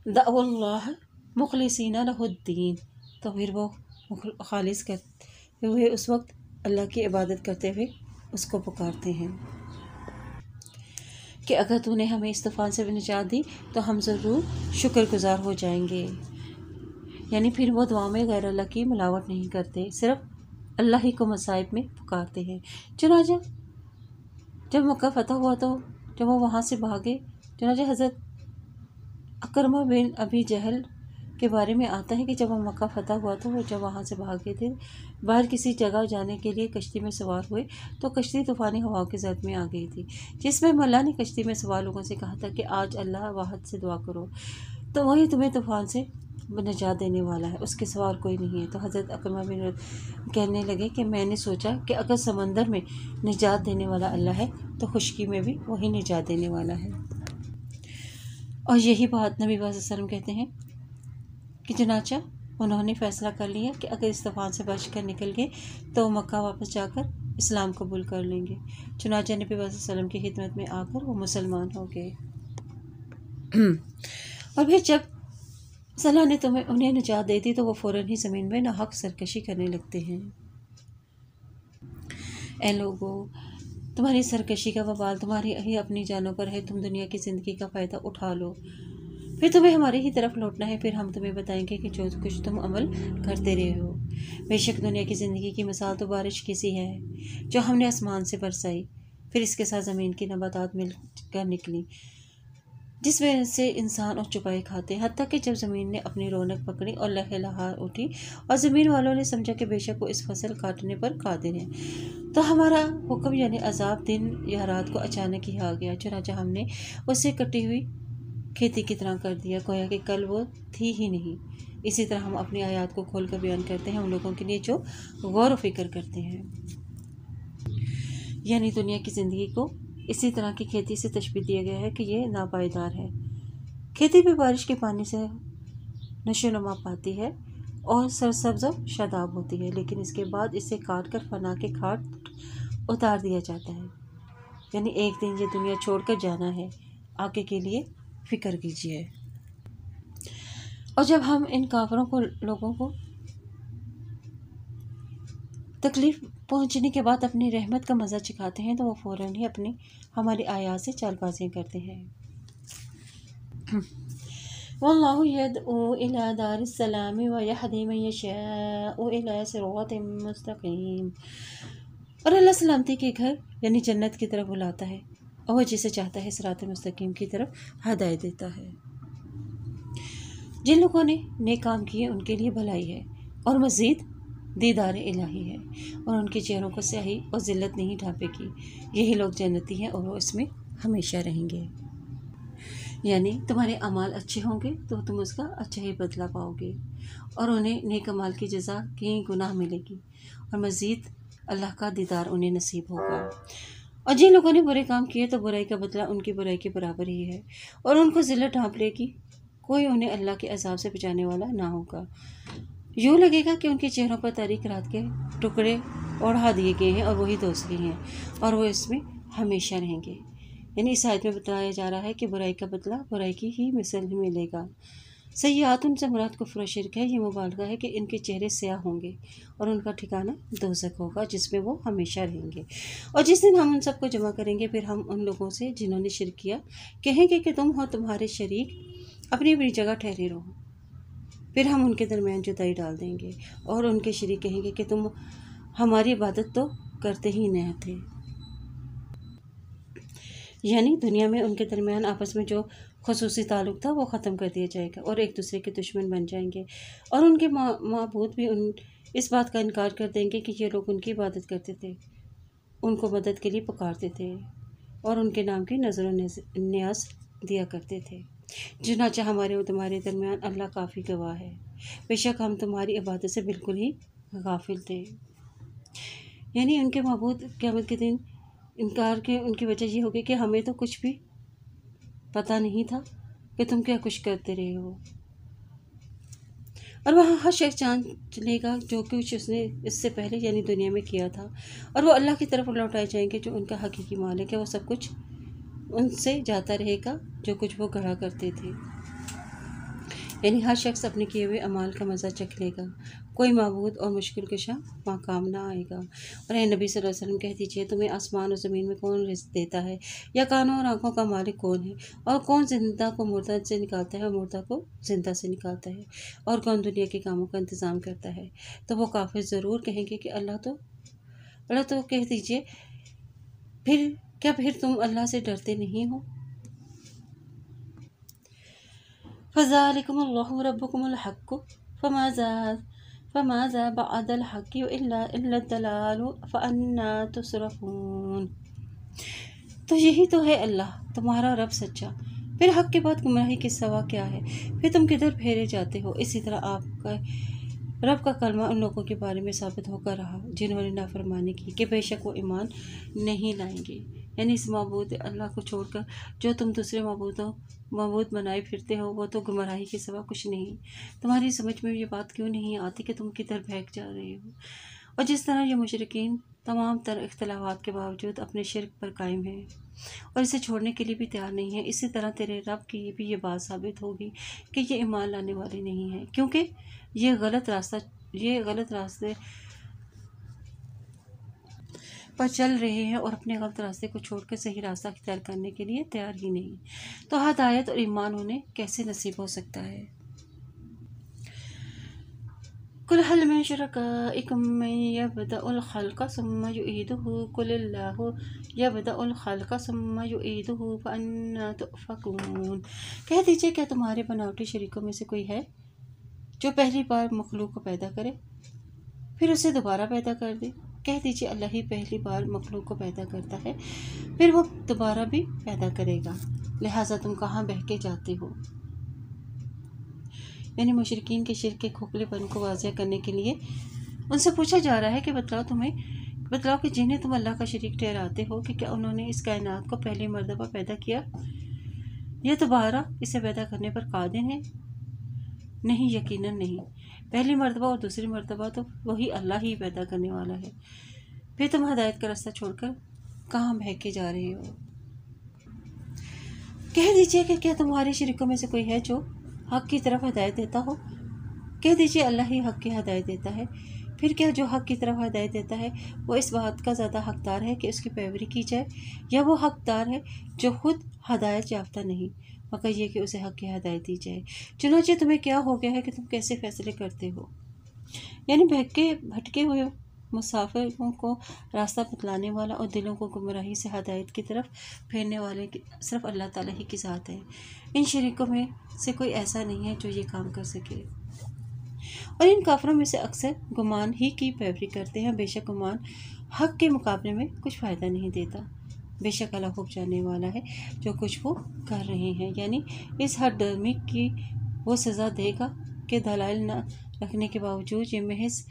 دعوا اللہ مخلصین لہ الدین، تو پھر وہ خالص کرتے ہوئے اس وقت اللہ کی عبادت کرتے ہوئے اس کو پکارتے ہیں کہ اگر تو نے ہمیں اس طوفان سے نجات دی تو ہم ضرور شکر گزار ہو جائیں گے۔ یعنی پھر وہ دعا میں غیر اللہ کی ملاوٹ نہیں کرتے، صرف اللہ ہی کو مصائب میں پکارتے ہیں۔ چنانچہ جب مکہ فتح ہوا تو جب وہ وہاں سے بھاگے، چنانچہ حضرت اکرمہ بن ابی جہل کے بارے میں آتا ہے کہ جب وہ مکہ فتح ہوا تو وہ جب وہاں سے بھاگے تھے، باہر کسی جگہ جانے کے لیے کشتی میں سوار ہوئے تو کشتی طوفانی ہواؤں کی زد میں آ گئی تھی، جس میں ملا نے کشتی میں سوار لوگوں سے کہا تھا کہ آج اللہ واحد سے دعا کرو تو وہی تمہیں طوفان سے نجات دینے والا ہے، اس کے سوا اور کوئی نہیں ہے۔ تو حضرت اکرمہ بن کہنے لگے کہ میں نے سوچا کہ اگر سمندر میں نجات دینے والا اللہ ہے تو خشکی میں بھی وہی نجات دینے والا ہے۔ اور یہی بات نبی صلی اللہ علیہ وسلم کہتے ہیں کہ چنانچہ انہوں نے فیصلہ کر لیا کہ اگر اس طوفان سے بچ کر نکل گئے تو مکہ واپس جا کر اسلام قبول کر لیں گے۔ چنانچہ نبی صلی اللہ علیہ وسلم کی خدمت میں آ کر وہ مسلمان ہو گئے۔ اور پھر جب اللہ نے انہیں نجات دے دی تو وہ فوراً ہی زمین میں ناحق سرکشی کرنے لگتے ہیں۔ اے لوگو، تمہاری سرکشی کا وبال تمہاری ہی اپنی جانوں پر ہے، تم دنیا کی زندگی کا فائدہ اٹھا لو، پھر تمہیں ہماری ہی طرف لوٹنا ہے، پھر ہم تمہیں بتائیں گے کہ جو کچھ تم عمل کرتے رہے ہو۔ بے شک دنیا کی زندگی کی مثال تو بارش کی سی ہے جو ہم نے آسمان سے برسائی، پھر اس کے ساتھ زمین کی نباتات مل کر نکلی، جس وجہ سے انسان اور چپائے کھاتے، حتیٰ کہ جب زمین نے اپنی رونق پکڑی اور لہلہا اٹھی اور زمین والوں نے سمجھا کہ بے شک وہ اس فصل کاٹنے پر قادر ہیں، تو ہمارا حکم یعنی عذاب دن یا رات کو اچانک ہی آ گیا، چنانچہ ہم نے اسے کٹی ہوئی کھیتی کی طرح کر دیا، گویا کہ کل وہ تھی ہی نہیں۔ اسی طرح ہم اپنی آیات کو کھول کر بیان کرتے ہیں ان لوگوں کے لیے جو غور و فکر کرتے ہیں۔ یعنی دنیا کی زندگی کو اسی طرح کی کھیتی سے تشبیہ دیا گیا ہے کہ یہ ناپائیدار ہے۔ کھیتی بھی بارش کے پانی سے نشو و نما پاتی ہے اور سرسبز و شاداب ہوتی ہے، لیکن اس کے بعد اسے کاٹ کر فنا کے گھاٹ اتار دیا جاتا ہے۔ یعنی ایک دن یہ دنیا چھوڑ کر جانا ہے، آگے کے لیے فکر کیجیے۔ اور جب ہم ان کافروں کو لوگوں کو تکلیف پہنچنے کے بعد اپنی رحمت کا مزہ چکھاتے ہیں تو وہ فوراً ہی ہماری آیات سے چال بازیاں کرتے ہیں۔ واللہ یدعو الی دار السلام ویہدی من یشاء الی صراط مستقیم، اور اللہ سلامتی کے گھر یعنی جنت کی طرف بلاتا ہے اور وہ جسے چاہتا ہے صراط مستقیم کی طرف ہدایت دیتا ہے۔ جن لوگوں نے نیک کام کیے ان کے لیے بھلائی ہے اور مزید دیدار الہی ہے، اور ان کے چہروں کو سیاہی اور ذلت نہیں ڈھانپے گی، یہی لوگ جنتی ہیں اور وہ اس میں ہمیشہ رہیں گے۔ یعنی تمہارے اعمال اچھے ہوں گے تو تم اس کا اچھا ہی بدلہ پاؤ گے، اور انہیں نیک اعمال کی جزا کی گناہ ملے گی، اور مزید اللہ کا دیدار انہیں نصیب ہوگا۔ اور جن لوگوں نے برے کام کیے تو برائی کا بدلہ ان کی برائی کے برابر ہی ہے، اور ان کو ذلت ڈھانپ لے گی، کوئی انہیں اللہ کے عذاب سے بچانے والا نہ ہوگا۔ یوں لگے گا کہ ان کے چہروں پر تاریک رات کے ٹکڑے اوڑھا دیے گئے ہیں اور وہی دوزخی ہیں، اور وہ اس میں ہمیشہ رہیں گے۔ یعنی اس آیت میں بتایا جا رہا ہے کہ برائی کا بدلہ برائی کی ہی مثل ہی ملے گا۔ سیئات ان سے مراد کفر و شرک ہے، یہ مبالغہ ہے کہ ان کے چہرے سیاہ ہوں گے اور ان کا ٹھکانہ دوزخ ہوگا جس میں وہ ہمیشہ رہیں گے۔ اور جس دن ہم ان سب کو جمع کریں گے، پھر ہم ان لوگوں سے جنہوں نے شرک کیا کہیں گے کہ تم ہو تمہارے شریک اپنی اپنی جگہ ٹھہرے رہو، پھر ہم ان کے درمیان جدائی ڈال دیں گے، اور ان کے شریک کہیں گے کہ تم ہماری عبادت تو کرتے ہی نہ تھے۔ یعنی دنیا میں ان کے درمیان آپس میں جو خصوصی تعلق تھا وہ ختم کر دیا جائے گا اور ایک دوسرے کے دشمن بن جائیں گے، اور ان کے معبود بھی اس بات کا انکار کر دیں گے کہ یہ لوگ ان کی عبادت کرتے تھے، ان کو مدد کے لیے پکارتے تھے اور ان کے نام کی نظر و نیاز دیا کرتے تھے۔ چنانچہ ہمارے اور تمہارے درمیان اللہ کافی گواہ ہے، بے شک ہم تمہاری عبادت سے بالکل ہی غافل تھے۔ یعنی ان کے معبود قیامت کے دن انکار کے ان کی وجہ یہ ہوگی کہ ہمیں تو کچھ بھی پتہ نہیں تھا کہ تم کیا کچھ کرتے رہے ہو، اور وہاں ہر شخص جان لے گا جو کچھ اس نے اس سے پہلے یعنی دنیا میں کیا تھا، اور وہ اللہ کی طرف لوٹائے جائیں گے جو ان کا حقیقی مالک ہے، وہ سب کچھ ان سے جاتا رہے گا جو کچھ وہ گڑھا کرتے تھے۔ یعنی ہر شخص اپنے کیے ہوئے اعمال کا مزہ چکھ لے گا، کوئی معبود اور مشکل کشا وہاں کام نہ آئے گا۔ اور اے نبی صلی اللہ علیہ وسلم کہہ دیجیے، تمہیں آسمان اور زمین میں کون رزق دیتا ہے، یا کانوں اور آنکھوں کا مالک کون ہے، اور کون زندہ کو مردہ سے نکالتا ہے اور مردہ کو زندہ سے نکالتا ہے، اور کون دنیا کے کاموں کا انتظام کرتا ہے؟ تو وہ کافر ضرور کہیں گے کہ اللہ تو کہہ دیجیے پھر تم اللہ سے ڈرتے نہیں ہو؟ فَذَلِكُمُ اللَّهُ رَبُّكُمُ الْحَقُّ فَمَاذَا بَعْدَ الْحَقِّ إِلَّا الضَّلَالُ فَأَنَّىٰ تُصْرَفُونَ۔ تو یہی تو ہے اللہ تمہارا رب سچا، پھر حق کے بعد گمراہی کے سوا کیا ہے، پھر تم کدھر پھیرے جاتے ہو؟ اسی طرح آپ کا رب کا کلمہ ان لوگوں کے بارے میں ثابت ہو کر رہا جنہوں نے نافرمانی کی کہ بے شک وہ ایمان نہیں لائیں گے۔ یعنی اس معبود اللہ کو چھوڑ کر جو تم دوسرے معبود بنائے پھرتے ہو وہ تو گمراہی کے سوا کچھ نہیں۔ تمہاری سمجھ میں یہ بات کیوں نہیں آتی کہ تم کدھر بہک جا رہے ہو؟ اور جس طرح یہ مشرکین تمام تر اختلافات کے باوجود اپنے شرک پر قائم ہیں اور اسے چھوڑنے کے لیے بھی تیار نہیں ہیں، اسی طرح تیرے رب کی بھی یہ بات ثابت ہوگی کہ یہ ایمان لانے والے نہیں ہیں، کیونکہ یہ غلط راستے پر چل رہے ہیں اور اپنے غلط راستے کو چھوڑ کر صحیح راستہ اختیار کرنے کے لیے تیار ہی نہیں، تو ہدایت اور ایمان انہیں کیسے نصیب ہو سکتا ہے؟ قل هل من شركائكم من يبدأ الخلق ثم يعيده قل الله يبدأ الخلق ثم يعيده فأنا تؤفكون۔ کہہ دیجئے کیا تمہارے بناوٹی شریکوں میں سے کوئی ہے جو پہلی بار مخلوق کو پیدا کرے پھر اسے دوبارہ پیدا کر دے؟ کہہ دیجئے اللہ ہی پہلی بار مخلوق کو پیدا کرتا ہے پھر وہ دوبارہ بھی پیدا کرے گا، لہٰذا تم کہاں بہکے جاتے ہو؟ یعنی مشرکین کے شرک کے کھوکھلے پن کو واضح کرنے کے لیے ان سے پوچھا جا رہا ہے کہ بتلاؤ کہ جنہیں تم اللہ کا شریک ٹھہراتے ہو کہ کیا انہوں نے اس کائنات کو پہلی مرتبہ پیدا کیا یا دوبارہ اسے پیدا کرنے پر قادر ہیں؟ نہیں، یقیناً نہیں۔ پہلی مرتبہ اور دوسری مرتبہ تو وہی اللہ ہی پیدا کرنے والا ہے، پھر تم ہدایت کا راستہ چھوڑ کر کہاں بہکے جا رہے ہو؟ کہہ دیجئے کہ کیا تمہارے شریکوں میں سے کوئی ہے جو حق کی طرف ہدایت دیتا ہو؟ کہہ دیجئے اللہ ہی حق کی ہدایت دیتا ہے، پھر کیا جو حق کی طرف ہدایت دیتا ہے وہ اس بات کا زیادہ حقدار ہے کہ اس کی پیروی کی جائے، یا وہ حقدار ہے جو خود ہدایت یافتہ نہیں مگر یہ کہ اسے حق کی ہدایت دی جائے؟ چنانچہ تمہیں کیا ہو گیا ہے کہ تم کیسے فیصلے کرتے ہو؟ یعنی بھٹکے ہوئے مسافروں کو راستہ بتلانے والا اور دلوں کو گمراہی سے ہدایت کی طرف پھیرنے والے صرف اللہ تعالیٰ ہی کی ذات ہے، ان شریکوں میں سے کوئی ایسا نہیں ہے جو یہ کام کر سکے۔ اور ان کافروں میں سے اکثر گمان ہی کی پیروی کرتے ہیں، بے شک گمان حق کے مقابلے میں کچھ فائدہ نہیں دیتا، بے شک اللہ خوب جاننے والا ہے جو کچھ وہ کر رہے ہیں۔ یعنی اس ہر ڈرمی کی وہ سزا دے گا کہ دلائل نہ رکھنے کے باوجود یہ محض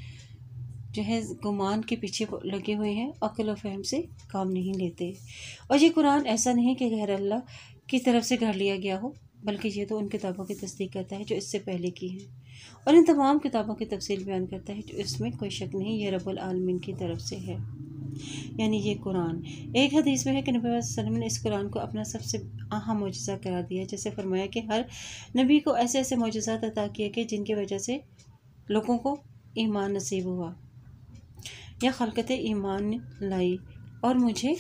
گمان کے پیچھے لگے ہوئے ہیں، عقل و فہم سے کام نہیں لیتے۔ اور یہ قرآن ایسا نہیں کہ غیر اللہ کی طرف سے گھڑ لیا گیا ہو، بلکہ یہ تو ان کتابوں کی تصدیق کرتا ہے جو اس سے پہلے کی ہیں، اور ان تمام کتابوں کی تفصیل بیان کرتا ہے جو اس میں کوئی شک نہیں یہ رب العالمین کی طرف سے ہے، یعنی یہ قرآن۔ ایک حدیث میں ہے کہ نبی صلی اللہ علیہ وسلم نے اس قرآن کو اپنا سب سے اہم معجزہ قرار دیا، جیسے فرمایا کہ ہر نبی کو ایسے ایسے معجزات عطا کیے کہ جن کی وجہ سے لوگوں کو ایمان نصیب ہوا یا خلقت ایمان لائی، اور مجھے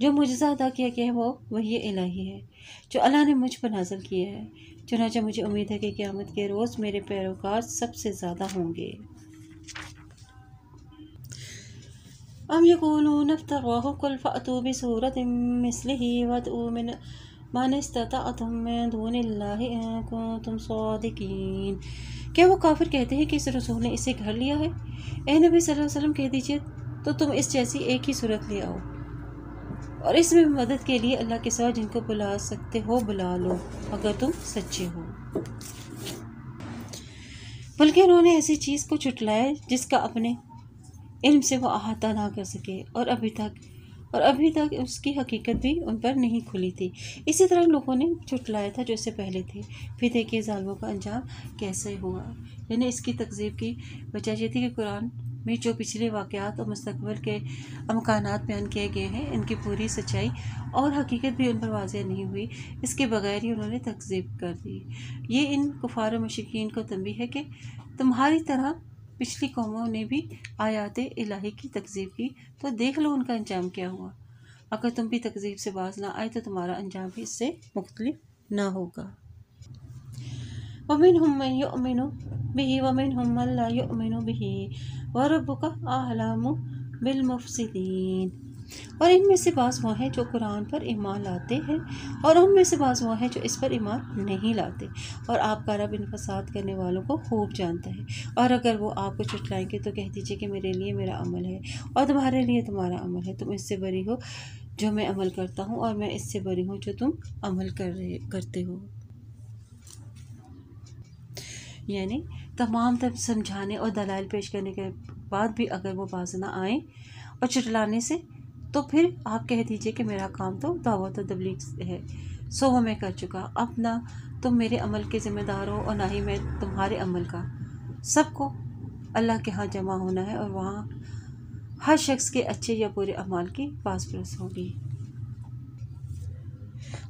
جو معجزہ ادا کیا گیا ہے وہ وحی الہی ہے جو اللہ نے مجھ پر نازل کیا ہے، چنانچہ مجھے امید ہے کہ قیامت کے روز میرے پیروکار سب سے زیادہ ہوں گے۔ ام یقولون افتراہ قل فأتوا بسورۃ مثلہ وادعوا من استطعتم من دون اللہ ان کنتم صادقین۔ کیا وہ کافر کہتے ہیں کہ اس رسول نے اسے گھڑ لیا ہے؟ اے نبی صلی اللہ علیہ وسلم کہہ دیجئے تو تم اس جیسی ایک ہی صورت لے آؤ اور اس میں مدد کے لیے اللہ کے سوا جن کو بلا سکتے ہو بلا لو اگر تم سچے ہو۔ بلکہ انہوں نے ایسی چیز کو جھٹلایا جس کا اپنے علم سے وہ احاطہ نہ کر سکے، اور ابھی تک اس کی حقیقت بھی ان پر نہیں کھلی تھی۔ اسی طرح لوگوں نے جھٹلایا تھا جو اس سے پہلے تھے، پھر دیکھیے ظالموں کا انجام کیسے ہوا۔ یعنی اس کی تکذیب کی وجہ یہ تھی کہ قرآن میں جو پچھلے واقعات اور مستقبل کے امکانات بیان کیے گئے ہیں ان کی پوری سچائی اور حقیقت بھی ان پر واضح نہیں ہوئی، اس کے بغیر ہی انہوں نے تکذیب کر دی۔ یہ ان کفار و مشرکین کو تنبیہ ہے کہ تمہاری طرح پچھلی قوموں نے بھی آیات الہی کی تکذیب کی، تو دیکھ لو ان کا انجام کیا ہوا۔ اگر تم بھی تکذیب سے باز نہ آئے تو تمہارا انجام بھی اس سے مختلف نہ ہوگا۔ وَمِنْهُمْ مَنْ يُؤْمِنُ بِهِ وَمِنْهُمْ مَنْ لَا يُؤْمِنُ بِهِ وَرَبُّكَ أَعْلَمُ بِالْمُفْسِدِينَ۔ اور ان میں سے بعض وہ ہیں جو قرآن پر ایمان لاتے ہیں اور ان میں سے بعض وہ ہیں جو اس پر ایمان نہیں لاتے، اور آپ کا رب ان فساد کرنے والوں کو خوب جانتا ہے۔ اور اگر وہ آپ کو جھٹلائیں گے تو کہہ دیجیے کہ میرے لیے میرا عمل ہے اور تمہارے لیے تمہارا عمل ہے، تم اس سے بری ہو جو میں عمل کرتا ہوں اور میں اس سے بری ہوں جو تم عمل کرتے ہو۔ یعنی تمام تر سمجھانے اور دلائل پیش کرنے کے بعد بھی اگر وہ باز نہ آئیں اور جھٹلانے سے، تو پھر آپ کہہ دیجئے کہ میرا کام تو دعوت و تبلیغ ہے، سو وہ میں کر چکا، اب نہ تم میرے عمل کے ذمہ دار ہو اور نہ ہی میں تمہارے عمل کا۔ سب کو اللہ کے ہاں جمع ہونا ہے اور وہاں ہر شخص کے اچھے یا برے اعمال کی پاس پرس ہوگی۔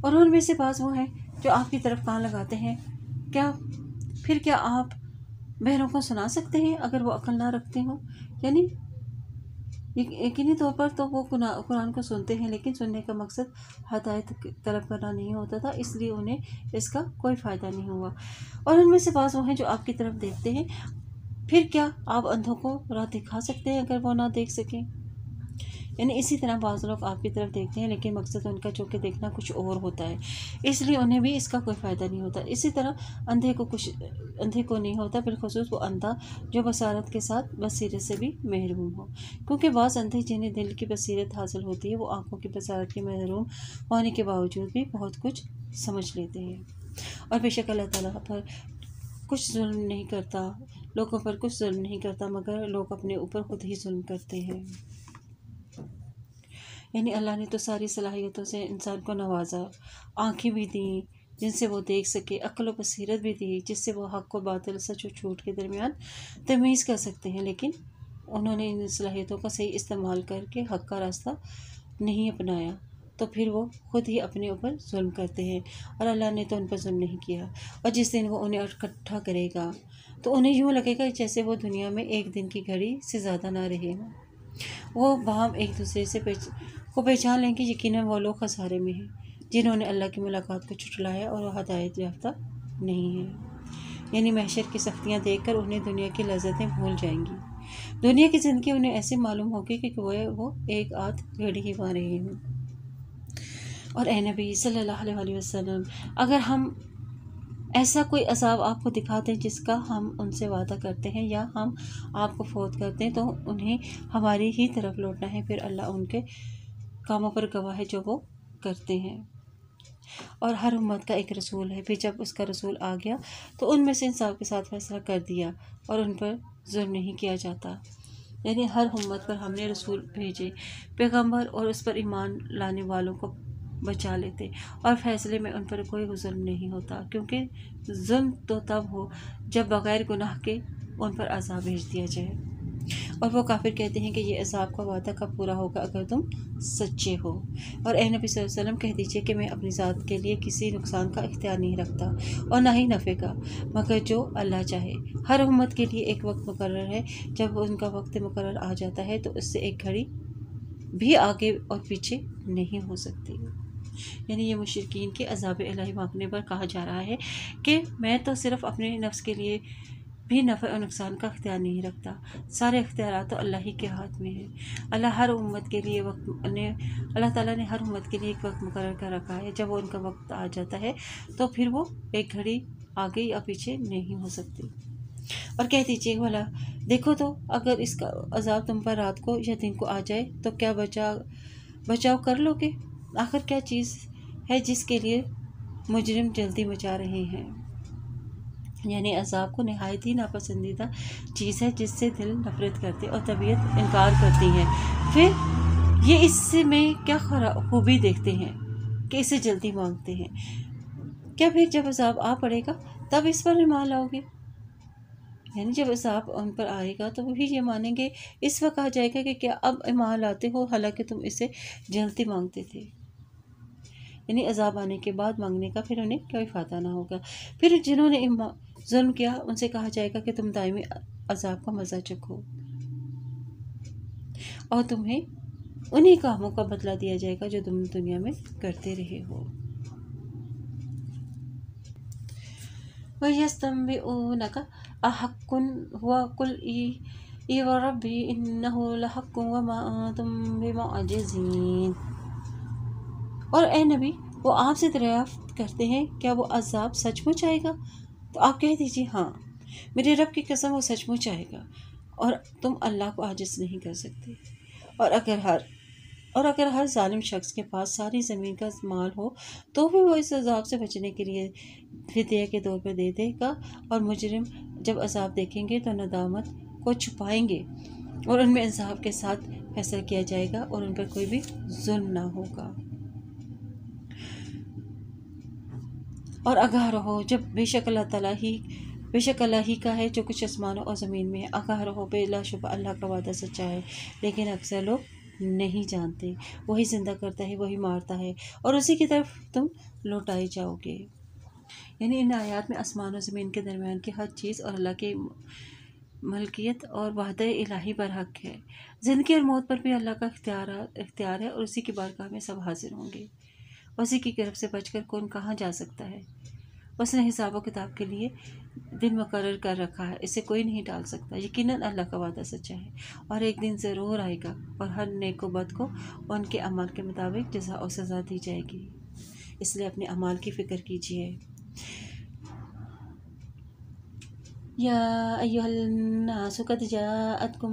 اور ان میں سے بعض وہ ہیں جو آپ کی طرف کان لگاتے ہیں، کیا آپ بہروں کو سنا سکتے ہیں اگر وہ عقل نہ رکھتے ہوں؟ یعنی یقینی طور پر تو وہ قرآن کو سنتے ہیں، لیکن سننے کا مقصد ہدایت طلب کرنا نہیں ہوتا تھا، اس لیے انہیں اس کا کوئی فائدہ نہیں ہوا۔ اور ان میں سے بعض وہ ہیں جو آپ کی طرف دیکھتے ہیں، پھر کیا آپ اندھوں کو راہ دکھا سکتے ہیں اگر وہ نہ دیکھ سکیں؟ یعنی اسی طرح بعض لوگ آپ کی طرف دیکھتے ہیں لیکن مقصد ان کا چونکہ دیکھنا کچھ اور ہوتا ہے، اس لیے انہیں بھی اس کا کوئی فائدہ نہیں ہوتا۔ اسی طرح اندھے کو نہیں ہوتا، بالخصوص وہ اندھا جو بصارت کے ساتھ بصیرت سے بھی محروم ہو، کیونکہ بعض اندھے جنہیں دل کی بصیرت حاصل ہوتی ہے وہ آنکھوں کی بصارت کے محروم ہونے کے باوجود بھی بہت کچھ سمجھ لیتے ہیں۔ اور بے شک اللہ تعالیٰ پر کچھ ظلم نہیں کرتا، لوگوں پر کچھ ظلم نہیں کرتا، مگر لوگ اپنے اوپر خود ہی ظلم کرتے ہیں۔ یعنی اللہ نے تو ساری صلاحیتوں سے انسان کو نوازا، آنکھیں بھی دیں جن سے وہ دیکھ سکے، عقل و بصیرت بھی دی جس سے وہ حق و باطل، سچ و جھوٹ کے درمیان تمیز کر سکتے ہیں، لیکن انہوں نے ان صلاحیتوں کا صحیح استعمال کر کے حق کا راستہ نہیں اپنایا، تو پھر وہ خود ہی اپنے اوپر ظلم کرتے ہیں، اور اللہ نے تو ان پر ظلم نہیں کیا۔ اور جس دن وہ انہیں اکٹھا کرے گا تو انہیں یوں لگے گا جیسے وہ دنیا میں ایک دن کی گھڑی سے زیادہ نہ رہے ہوں۔ وہ باہم ایک دوسرے سے کو پہچان لیں گے، یقیناً وہ لوگ خسارے میں ہیں جنہوں نے اللہ کی ملاقات کو جھٹلایا اور وہ ہدایت یافتہ نہیں ہیں۔ یعنی محشر کی سختیاں دیکھ کر انہیں دنیا کی لذتیں بھول جائیں گی، دنیا کی زندگی انہیں ایسے معلوم ہوگی کہ وہ ایک آدھ گھڑی ہی مار رہے ہوں۔ اور اے نبی صلی اللہ علیہ وسلم، اگر ہم ایسا کوئی عذاب آپ کو دکھاتے ہیں جس کا ہم ان سے وعدہ کرتے ہیں یا ہم آپ کو فوت کرتے ہیں تو انہیں ہماری ہی طرف لوٹنا ہے، پھر اللہ ان کے کاموں پر گواہ ہے جو وہ کرتے ہیں۔ اور ہر امت کا ایک رسول ہے، پھر جب اس کا رسول آ گیا تو ان میں سے انصاف کے ساتھ فیصلہ کر دیا اور ان پر ظلم نہیں کیا جاتا۔ یعنی ہر امت پر ہم نے رسول بھیجے، پیغمبر، اور اس پر ایمان لانے والوں کو بچا لیتے، اور فیصلے میں ان پر کوئی ظلم نہیں ہوتا، کیونکہ ظلم تو تب ہو جب بغیر گناہ کے ان پر عذاب بھیج دیا جائے۔ اور وہ کافر کہتے ہیں کہ یہ عذاب کا وعدہ کب پورا ہوگا اگر تم سچے ہو۔ اور اے نبی صلی اللہ علیہ وسلم، کہہ دیجئے کہ میں اپنی ذات کے لیے کسی نقصان کا اختیار نہیں رکھتا اور نہ ہی نفع کا، مگر جو اللہ چاہے۔ ہر امت کے لیے ایک وقت مقرر ہے، جب ان کا وقت مقرر آ جاتا ہے تو اس سے ایک گھڑی بھی آگے اور پیچھے نہیں ہو سکتی۔ یعنی یہ مشرکین کے عذاب الہی مانگنے پر کہا جا رہا ہے کہ میں تو صرف اپنے نفس کے لیے بھی نفع اور نقصان کا اختیار نہیں رکھتا، سارے اختیارات تو اللہ ہی کے ہاتھ میں ہیں۔ اللہ تعالیٰ نے ہر امت کے لیے ایک وقت مقرر کر رکھا ہے، جب وہ ان کا وقت آ جاتا ہے تو پھر وہ ایک گھڑی آگے یا پیچھے نہیں ہو سکتی۔ اور کہہ دیجیے بھلا دیکھو تو اگر اس کا عذاب تم پر رات کو یا دن کو آ جائے تو کیا بچاؤ کر لو گے؟ آخر کیا چیز ہے جس کے لیے مجرم جلدی مچا رہے ہیں؟ یعنی عذاب کو نہایت ہی ناپسندیدہ چیز ہے جس سے دل نفرت کرتے اور طبیعت انکار کرتی ہے، پھر یہ اس میں کیا خوبی دیکھتے ہیں کہ اسے جلدی مانگتے ہیں؟ کیا پھر جب عذاب آ پڑے گا تب اس پر ایمان لاؤ گے؟ یعنی جب عذاب ان پر آئے گا تو وہ بھی یہ مانیں گے، اس وقت کہا جائے گا کہ کیا اب ایمان لاتے ہو حالانکہ تم اسے جلدی مانگتے تھے۔ یعنی عذاب آنے کے بعد مانگنے کا پھر انہیں کوئی فائدہ نہ ہوگا۔ پھر جنہوں نے ظلم کیا ان سے کہا جائے گا کہ تم دائمی عذاب کا مزہ چکھو، اور تمہیں انہی کاموں کا بدلہ دیا جائے گا جو تم دنیا میں کرتے رہے ہو۔ وَيَسْتَنبِئُونَكَ أَحَقٌّ هُوَ قُلْ إِي وَرَبِّي إِنَّهُ لَحَقٌّ وَمَا أَنْتُمْ بِمُعْجِزِينَ۔ اور اے نبی، وہ آپ سے دریافت کرتے ہیں کیا وہ عذاب سچ مچ آئے گا؟ تو آپ کہہ دیجیے ہاں، میرے رب کی قسم وہ سچ مچ آئے گا اور تم اللہ کو عاجز نہیں کر سکتے۔ اور اگر ہر ظالم شخص کے پاس ساری زمین کا مال ہو تو بھی وہ اس عذاب سے بچنے کے لیے فدیہ کے طور پر دے دے گا، اور مجرم جب عذاب دیکھیں گے تو ندامت کو چھپائیں گے اور ان میں انصاف کے ساتھ فیصلہ کیا جائے گا اور ان پر کوئی بھی ظلم نہ ہوگا۔ اور آگاہ رہو بے شک اللہ ہی کا ہے جو کچھ آسمانوں اور زمین میں ہے۔ آگاہ رہو بلا شبہ اللہ کا وعدہ سچا ہے، لیکن اکثر لوگ نہیں جانتے۔ وہی زندہ کرتا ہے، وہی مارتا ہے، اور اسی کی طرف تم لوٹائے جاؤ گے۔ یعنی ان آیات میں آسمان و زمین کے درمیان کی ہر چیز اور اللہ کی ملکیت اور وحدہ الہی برحق ہے۔ زندگی اور موت پر بھی اللہ کا اختیار ہے اور اسی کی بارگاہ میں سب حاضر ہوں گے۔ اسی کی گرفت سے بچ کر کون کہاں جا سکتا ہے؟ اس نے حساب و کتاب کے لیے دن مقرر کر رکھا ہے، اسے کوئی نہیں ٹال سکتا۔ یقیناً اللہ کا وعدہ سچا ہے اور ایک دن ضرور آئے گا اور ہر نیک و بد کو ان کے اعمال کے مطابق جزا اور سزا دی جائے گی، اس لیے اپنے اعمال کی فکر کیجیے۔ یا ایھا الناس قد جاءتکم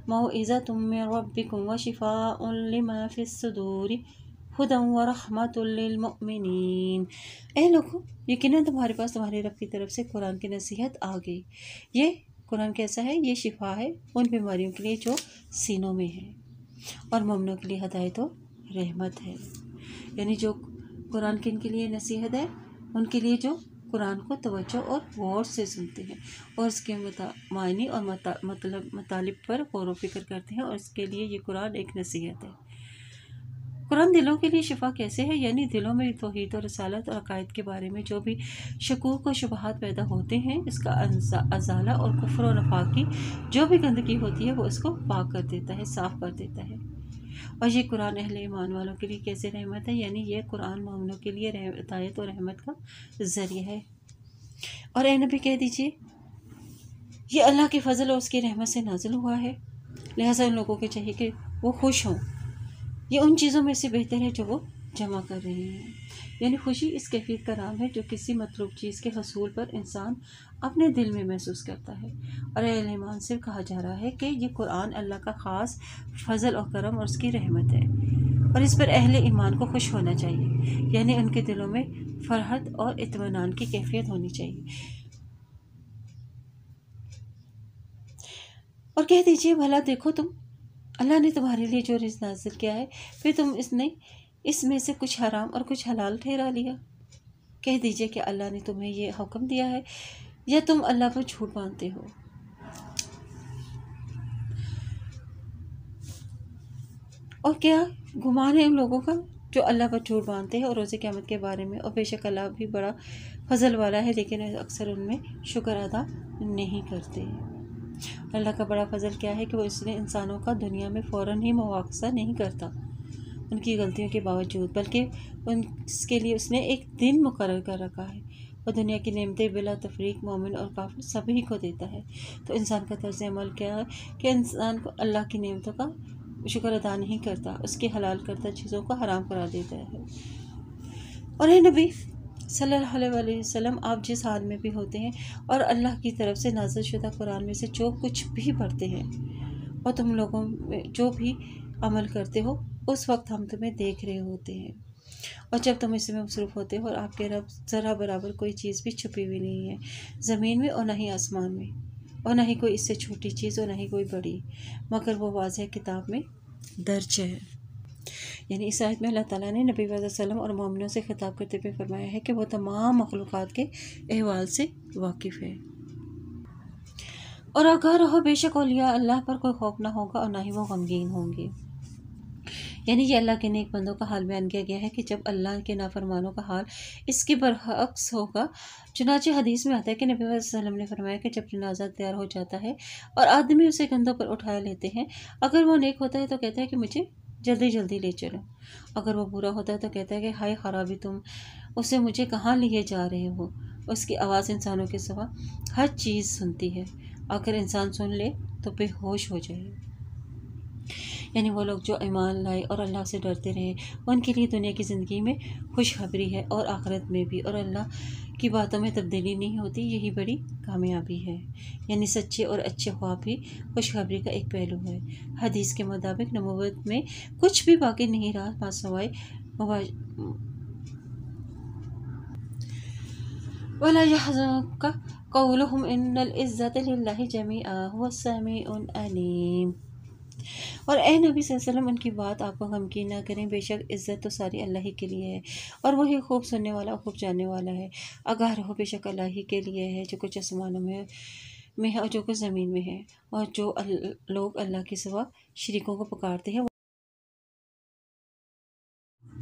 موعظۃ من ربکم وشفاء لما فی الصدور ھدی ورحمۃ للمؤمنین۔ اے لوگو، یقیناً تمہارے پاس تمہارے رب کی طرف سے قرآن کی نصیحت آ گئی۔ یہ قرآن کیسا ہے؟ یہ شفا ہے ان بیماریوں کے لیے جو سینوں میں ہے، اور مومنوں کے لیے ہدایت و رحمت ہے۔ یعنی جو قرآن کن کے لیے نصیحت ہے؟ ان کے لیے جو قرآن کو توجہ اور غور سے سنتے ہیں اور اس کے معنی اور مطالب پر غور و فکر کرتے ہیں، اور اس کے لیے یہ قرآن ایک نصیحت ہے۔ قرآن دلوں کے لیے شفا کیسے ہے؟ یعنی دلوں میں توحید و رسالت اور عقائد کے بارے میں جو بھی شکوک و شبہات پیدا ہوتے ہیں، اس کا ازالہ، اور کفر و نفاق کی جو بھی گندگی ہوتی ہے وہ اس کو پاک کر دیتا ہے، صاف کر دیتا ہے۔ اور یہ قرآن اہل ایمان والوں کے لیے کیسے رحمت ہے؟ یعنی یہ قرآن مومنوں کے لیے ہدایت و رحمت کا ذریعہ ہے۔ اور اے نبی کہہ دیجئے یہ اللہ کے فضل اور اس کی رحمت سے نازل ہوا ہے، لہٰذا ان لوگوں کے چاہیے کہ وہ خوش ہوں۔ یہ ان چیزوں میں سے بہتر ہے جو وہ جمع کر رہے ہیں۔ یعنی خوشی اس کیفیت کا نام ہے جو کسی مطلوب چیز کے حصول پر انسان اپنے دل میں محسوس کرتا ہے۔ اور اہل ایمان سے کہا جا رہا ہے کہ یہ قرآن اللہ کا خاص فضل اور کرم اور اس کی رحمت ہے، اور اس پر اہل ایمان کو خوش ہونا چاہیے، یعنی ان کے دلوں میں فرحت اور اطمینان کی کیفیت ہونی چاہیے۔ اور کہہ دیجئے بھلا دیکھو تم، اللہ نے تمہارے لیے جو رزق نازل کیا ہے، پھر تم اس میں سے کچھ حرام اور کچھ حلال ٹھہرا لیا۔ کہہ دیجئے کہ اللہ نے تمہیں یہ حکم دیا ہے یا تم اللہ پر جھوٹ باندھتے ہو؟ اور کیا گمان ہے ان لوگوں کا جو اللہ پر جھوٹ باندھتے ہیں اور روز قیامت کے بارے میں؟ اور بے شک اللہ بھی بڑا فضل والا ہے، لیکن اکثر ان میں شکر ادا نہیں کرتے۔ اللہ کا بڑا فضل کیا ہے کہ وہ اس نے انسانوں کا دنیا میں فوراً ہی مواخذہ نہیں کرتا ان کی غلطیوں کے باوجود، بلکہ اس کے لیے اس نے ایک دن مقرر کر رکھا ہے، اور دنیا کی نعمتیں بلا تفریق مومن اور کافر سبھی کو دیتا ہے۔ تو انسان کا طرز عمل کیا ہے کہ انسان کو اللہ کی نعمتوں کا شکر ادا نہیں کرتا، اس کی حلال کردہ چیزوں کو حرام قرار دیتا ہے۔ اور اے نبی صلی اللہ علیہ وسلم، آپ جس حال میں بھی ہوتے ہیں اور اللہ کی طرف سے نازل شدہ قرآن میں سے جو کچھ بھی پڑھتے ہیں اور تم لوگوں میں جو بھی عمل کرتے ہو، اس وقت ہم تمہیں دیکھ رہے ہوتے ہیں، اور جب تم اس میں مصروف ہوتے ہو، اور آپ کے رب ذرا برابر کوئی چیز بھی چھپی ہوئی نہیں ہے زمین میں اور نہ ہی آسمان میں، اور نہ ہی کوئی اس سے چھوٹی چیز اور نہ ہی کوئی بڑی، مگر وہ واضح کتاب میں درج ہے۔ یعنی اس آیت میں اللہ تعالیٰ نے نبی صلی اللہ علیہ وسلم اور مومنوں سے خطاب کرتے ہوئے فرمایا ہے کہ وہ تمام مخلوقات کے احوال سے واقف ہے۔ اور آگاہ رہو، بے شک اولیاء اللہ پر کوئی خوف نہ ہوگا اور نہ ہی وہ غمگین ہوں گے۔ یعنی یہ اللہ کے نیک بندوں کا حال بیان کیا گیا ہے کہ جب اللہ کے نافرمانوں کا حال اس کے برعکس ہوگا۔ چنانچہ حدیث میں آتا ہے کہ نبی صلی اللہ علیہ وسلم نے فرمایا کہ جب جنازہ تیار ہو جاتا ہے اور آدمی اسے کندھوں پر اٹھا لیتے ہیں، اگر وہ نیک ہوتا ہے تو کہتا ہے کہ مجھے جلدی جلدی لے چلو، اگر وہ برا ہوتا ہے تو کہتا ہے کہ ہائے خرابی، تم اسے مجھے کہاں لیے جا رہے ہو۔ اس کی آواز انسانوں کے سوا ہر چیز سنتی ہے، اگر انسان سن لے تو بے ہوش ہو جائے۔ یعنی وہ لوگ جو ایمان لائے اور اللہ سے ڈرتے رہے، ان کے لیے دنیا کی زندگی میں خوشخبری ہے اور آخرت میں بھی، اور اللہ کی باتوں میں تبدیلی نہیں ہوتی، یہی بڑی کامیابی ہے۔ یعنی سچے اور اچھے خواب بھی خوشخبری کا ایک پہلو ہے۔ حدیث کے مطابق نبوت میں کچھ بھی باقی نہیں رہا ماسوائے وَلَا يَحْزُنكَ قَوْلُهُمْ إِنَّ الْعِزَّةَ لِلَّهِ جَمِيعًا هُوَ السَّمِيعُ الْعَلِيمُ۔ اور اے نبی صلی اللہ علیہ وسلم، ان کی بات آپ کو غمگین نہ کریں، بے شک عزت تو ساری اللہ ہی کے لیے ہے، اور وہی خوب سننے والا اور خوب جاننے والا ہے۔ آگاہ رہو، بے شک اللہ ہی کے لیے ہے جو کچھ آسمانوں میں ہے اور جو کچھ زمین میں ہے، اور جو لوگ اللہ کے سوا شریکوں کو پکارتے ہیں